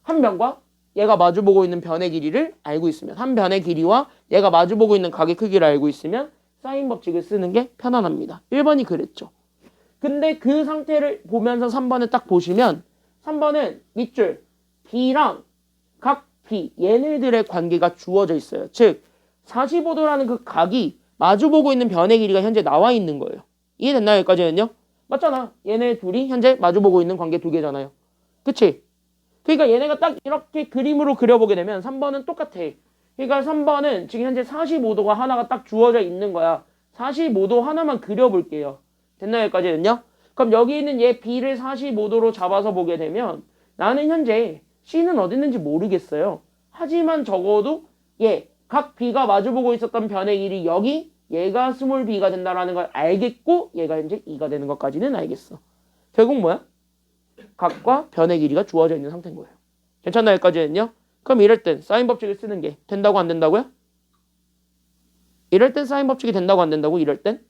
한 변과 얘가 마주보고 있는 변의 길이를 알고 있으면 한 변의 길이와 얘가 마주보고 있는 각의 크기를 알고 있으면 사인 법칙을 쓰는 게 편안합니다. 1번이 그랬죠. 근데 그 상태를 보면서 3번을 딱 보시면 3번은 밑줄 B랑 각 B 얘네들의 관계가 주어져 있어요. 즉 45도라는 그 각이 마주보고 있는 변의 길이가 현재 나와 있는 거예요. 이해됐나요? 여기까지는요? 맞잖아. 얘네 둘이 현재 마주보고 있는 관계 2개잖아요. 그치? 그러니까 얘네가 딱 이렇게 그림으로 그려보게 되면 3번은 똑같아. 그러니까 3번은 지금 현재 45도가 하나가 딱 주어져 있는 거야. 45도 하나만 그려볼게요. 됐나요? 여기까지는요? 그럼 여기 있는 얘 B를 45도로 잡아서 보게 되면 나는 현재 C는 어디 있는지 모르겠어요. 하지만 적어도 얘 각 B가 마주보고 있었던 변의 길이 여기 얘가 스몰 b가 된다라는 걸 알겠고 얘가 현재 2가 되는 것까지는 알겠어. 결국 뭐야? 각과 변의 길이가 주어져 있는 상태인 거예요. 괜찮나요? 여기까지는요? 그럼 이럴 땐 사인 법칙을 쓰는 게 된다고 안 된다고요? 이럴 땐 사인 법칙이 된다고 안 된다고? 이럴 땐?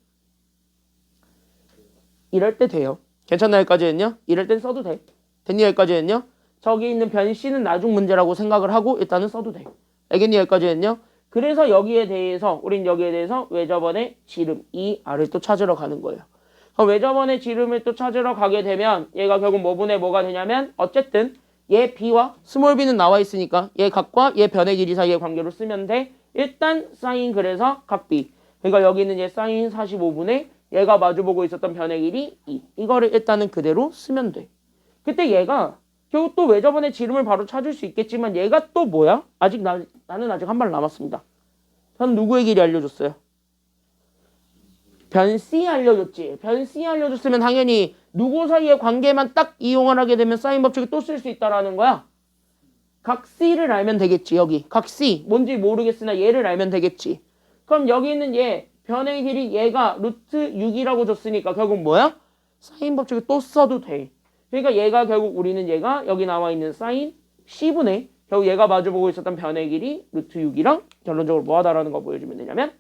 이럴 때 돼요. 괜찮나요? 여기까지는요? 이럴 땐 써도 돼. 됐니? 여기까지는요? 저기 있는 변 C는 나중 문제라고 생각을 하고 일단은 써도 돼. 알겠니? 여기까지는요? 그래서 여기에 대해서 우린 여기에 대해서 외접원의 지름 R을 또 찾으러 가는 거예요. 그럼 외접원의 지름을 또 찾으러 가게 되면 얘가 결국 뭐분의 뭐가 되냐면 어쨌든 얘 B와 스몰 b는 나와 있으니까 얘 각과 얘 변의 길이 사이의 관계로 쓰면 돼. 일단 사인 그래서 각 B. 그러니까 여기 있는 얘 사인 45분의 얘가 마주보고 있었던 변의 길이 2. 이거를 일단은 그대로 쓰면 돼. 그때 얘가 결국 또 외접원의 지름을 바로 찾을 수 있겠지만 얘가 또 뭐야? 나는 아직 한 발 남았습니다. 전 누구의 길이 알려줬어요? 변 C 알려줬지. 변 C 알려줬으면 당연히 누구 사이의 관계만 딱 이용을 하게 되면 사인 법칙을 또 쓸 수 있다라는 거야. 각 C를 알면 되겠지. 여기 각 C 뭔지 모르겠으나 얘를 알면 되겠지. 그럼 여기 있는 얘 변의 길이 얘가 루트 6이라고 줬으니까 결국 뭐야? 사인 법칙을 또 써도 돼. 그러니까 얘가 결국 우리는 얘가 여기 나와 있는 사인 C분의 결국 얘가 마주보고 있었던 변의 길이 루트 6이랑 결론적으로 뭐하다라는 거 보여주면 되냐면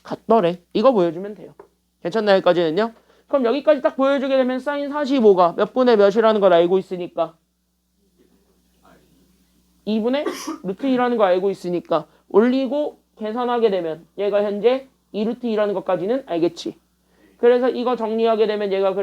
같더래. 이거 보여주면 돼요. 괜찮나요? 여기까지는요? 그럼 여기까지 딱 보여주게 되면 사인 45가 몇 분의 몇이라는 걸 알고 있으니까 2분의 루트 2라는 걸 알고 있으니까 올리고 계산하게 되면 얘가 현재 2루트 2라는 것까지는 알겠지. 그래서 이거 정리하게 되면 얘가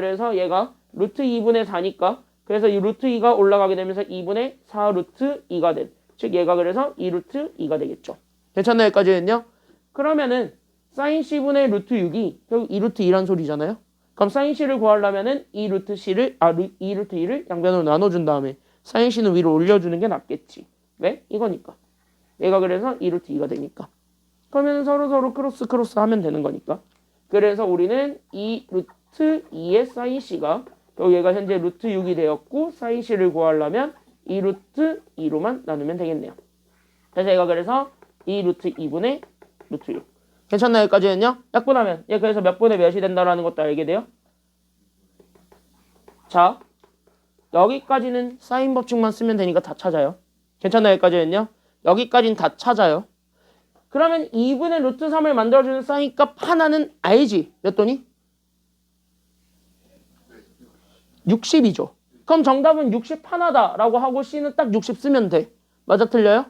루트 2분의 4니까 그래서 이 루트 2가 올라가게 되면서 2분의 4 루트 2가 된. 즉 얘가 그래서 2루트 2가 되겠죠. 괜찮나요? 여기까지는요? 그러면은 사인 C분의 루트 6이 결국 2루트 2란 소리잖아요. 그럼 사인 C를 구하려면은 2루트 2를 양변으로 나눠준 다음에 사인 C는 위로 올려주는 게 낫겠지. 왜? 이거니까. 얘가 그래서 2루트 2가 되니까. 그러면 서로 크로스 하면 되는 거니까. 그래서 우리는 2루트 2의 사인 C가 얘가 현재 루트 6이 되었고 사인 C를 구하려면 2루트 2로만 나누면 되겠네요. 그래서 얘가 그래서 2루트 2분의 루트 6. 괜찮나요? 여기까지는요? 약분하면 얘 그래서 몇 분의 몇이 된다라는 것도 알게 돼요. 자, 여기까지는 사인 법칙만 쓰면 되니까 다 찾아요. 괜찮나요? 여기까지는요? 여기까지는 다 찾아요. 그러면 2분의 루트 3을 만들어주는 사인 값 하나는 알지? 몇 도니? 60이죠. 그럼 정답은 60 하나다라고 하고 C는 딱 60 쓰면 돼. 맞아 틀려요?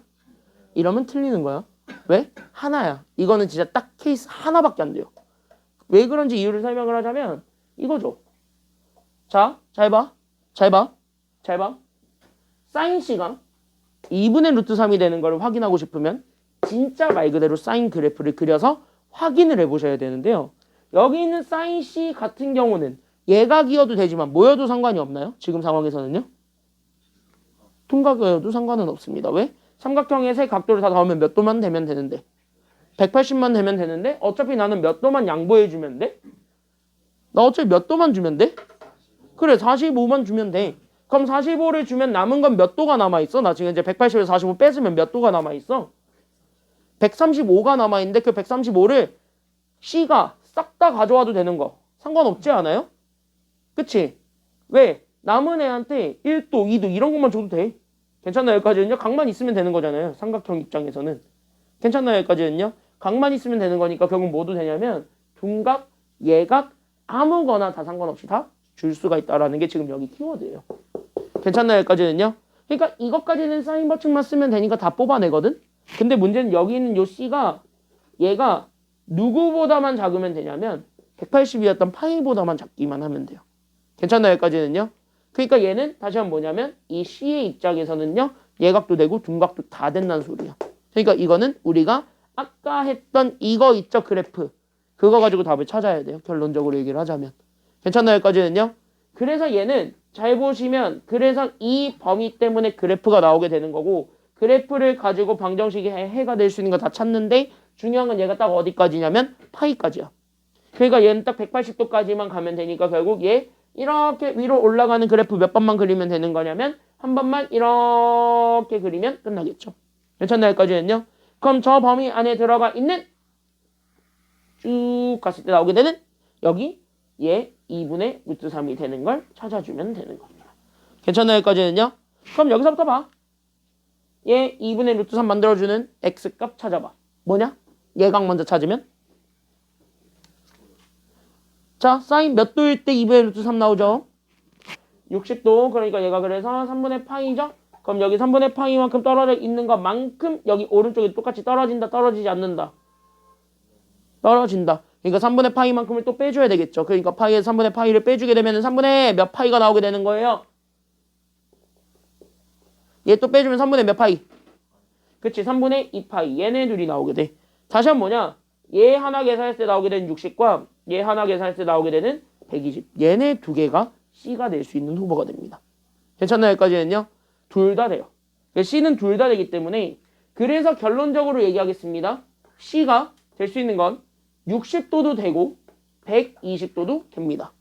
이러면 틀리는 거야. 왜? 하나야. 이거는 진짜 딱 케이스 하나밖에 안 돼요. 왜 그런지 이유를 설명을 하자면 이거죠. 자, 잘 봐. 사인 C가 2분의 루트 3이 되는 걸 확인하고 싶으면 진짜 말 그대로 사인 그래프를 그려서 확인을 해보셔야 되는데요. 여기 있는 사인 C 같은 경우는 얘가 기어도 되지만 모여도 상관이 없나요? 지금 상황에서는요? 둔각이어도 상관은 없습니다. 왜? 삼각형의 세 각도를 다 더하면 몇 도만 되면 되는데 180만 되면 되는데 어차피 나는 몇 도만 양보해주면 돼? 나 어차피 몇 도만 주면 돼? 그래 45만 주면 돼. 그럼 45를 주면 남은 건 몇 도가 남아있어? 나 지금 이제 180에서 45 뺏으면 몇 도가 남아있어? 135가 남아있는데 그 135를 C가 싹 다 가져와도 되는 거 상관없지 않아요? 그치? 왜? 남은 애한테 1도, 2도 이런 것만 줘도 돼. 괜찮나요? 여기까지는요? 각만 있으면 되는 거잖아요. 삼각형 입장에서는. 괜찮나요? 여기까지는요? 각만 있으면 되는 거니까 결국 뭐도 되냐면 둔각, 예각 아무거나 다 상관없이 다 줄 수가 있다라는 게 지금 여기 키워드예요. 괜찮나요? 여기까지는요? 그러니까 이것까지는 사인 법칙만 쓰면 되니까 다 뽑아내거든? 근데 문제는 여기 있는 요 C가 얘가 누구보다만 작으면 되냐면 180이었던 파이보다만 작기만 하면 돼요. 괜찮나요? 여기까지는요? 그러니까 얘는 다시 한번 뭐냐면 이 C의 입장에서는요. 예각도 되고 둔각도 다 된다는 소리야. 그러니까 이거는 우리가 아까 했던 이거 있죠? 그래프. 그거 가지고 답을 찾아야 돼요. 결론적으로 얘기를 하자면. 괜찮나요? 여기까지는요? 그래서 얘는 잘 보시면 그래서 이 범위 때문에 그래프가 나오게 되는 거고 그래프를 가지고 방정식이 해가 될 수 있는 거 다 찾는데 중요한 건 얘가 딱 어디까지냐면 파이까지야. 그러니까 얘는 딱 180도까지만 가면 되니까 결국 얘 이렇게 위로 올라가는 그래프 몇 번만 그리면 되는 거냐면 한 번만 이렇게 그리면 끝나겠죠. 괜찮나요? 여기까지는요. 그럼 저 범위 안에 들어가 있는 쭉 갔을 때 나오게 되는 여기 얘 2분의 루트 3이 되는 걸 찾아주면 되는 겁니다. 괜찮나요? 여기까지는요. 그럼 여기서부터 봐. 얘 2분의 루트 3 만들어주는 x값 찾아봐. 뭐냐? 얘각 먼저 찾으면 자, 사인 몇 도일 때 2분의 루트 3 나오죠? 60도. 그러니까 얘가 그래서 3분의 파이죠? 그럼 여기 3분의 파이만큼 떨어져 있는 것만큼 여기 오른쪽에 똑같이 떨어진다, 떨어지지 않는다? 떨어진다. 그러니까 3분의 파이만큼을 또 빼줘야 되겠죠. 그러니까 파이에서 3분의 파이를 빼주게 되면 3분의 몇 파이가 나오게 되는 거예요? 얘 또 빼주면 3분의 몇 파이? 그치, 3분의 2파이. 얘네 둘이 나오게 돼. 다시 한번 뭐냐? 얘 하나 계산했을 때 나오게 되는 60과 얘 하나 계산했을 때 나오게 되는 120. 얘네 두 개가 C가 될 수 있는 후보가 됩니다. 괜찮나요? 여기까지는요? 둘 다 돼요. C는 둘 다 되기 때문에 그래서 결론적으로 얘기하겠습니다. C가 될 수 있는 건 60도도 되고 120도도 됩니다.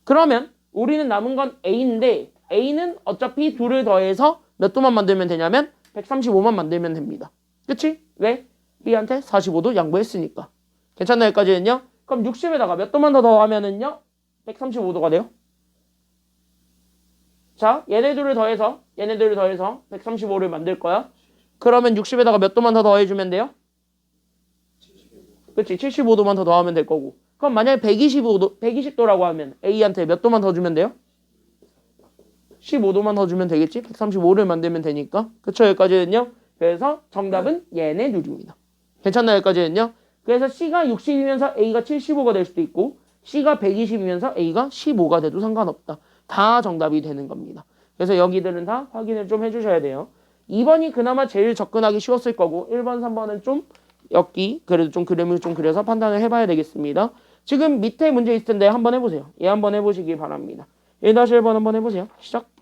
그러면 우리는 남은 건 A인데 A는 어차피 둘을 더해서 몇 도만 만들면 되냐면 135만 만들면 됩니다. 그치? 왜? B한테 45도 양보했으니까. 괜찮나요? 여기까지는요? 그럼 60에다가 몇 도만 더 더하면은요? 135도가 돼요. 자, 얘네들을 더해서 135를 만들 거야. 그러면 60에다가 몇 도만 더 더해주면 돼요? 그치? 75도만 더 더하면 될 거고. 그럼 만약에 120도라고 하면 A한테 몇 도만 더 주면 돼요? 15도만 더 주면 되겠지? 135를 만들면 되니까. 그쵸? 여기까지는요. 그래서 정답은 얘네 둘입니다. 괜찮나요? 여기까지는요. 그래서 C가 60이면서 A가 75가 될 수도 있고 C가 120이면서 A가 15가 돼도 상관없다. 다 정답이 되는 겁니다. 그래서 여기들은 다 확인을 좀 해주셔야 돼요. 2번이 그나마 제일 접근하기 쉬웠을 거고 1번, 3번은 좀 엮기 그래도 좀 그림을 좀 그려서 판단을 해봐야 되겠습니다. 지금 밑에 문제 있을 텐데 한번 해보세요. 얘 한번 해보시기 바랍니다. 1-1번 한번 해보세요. 시작.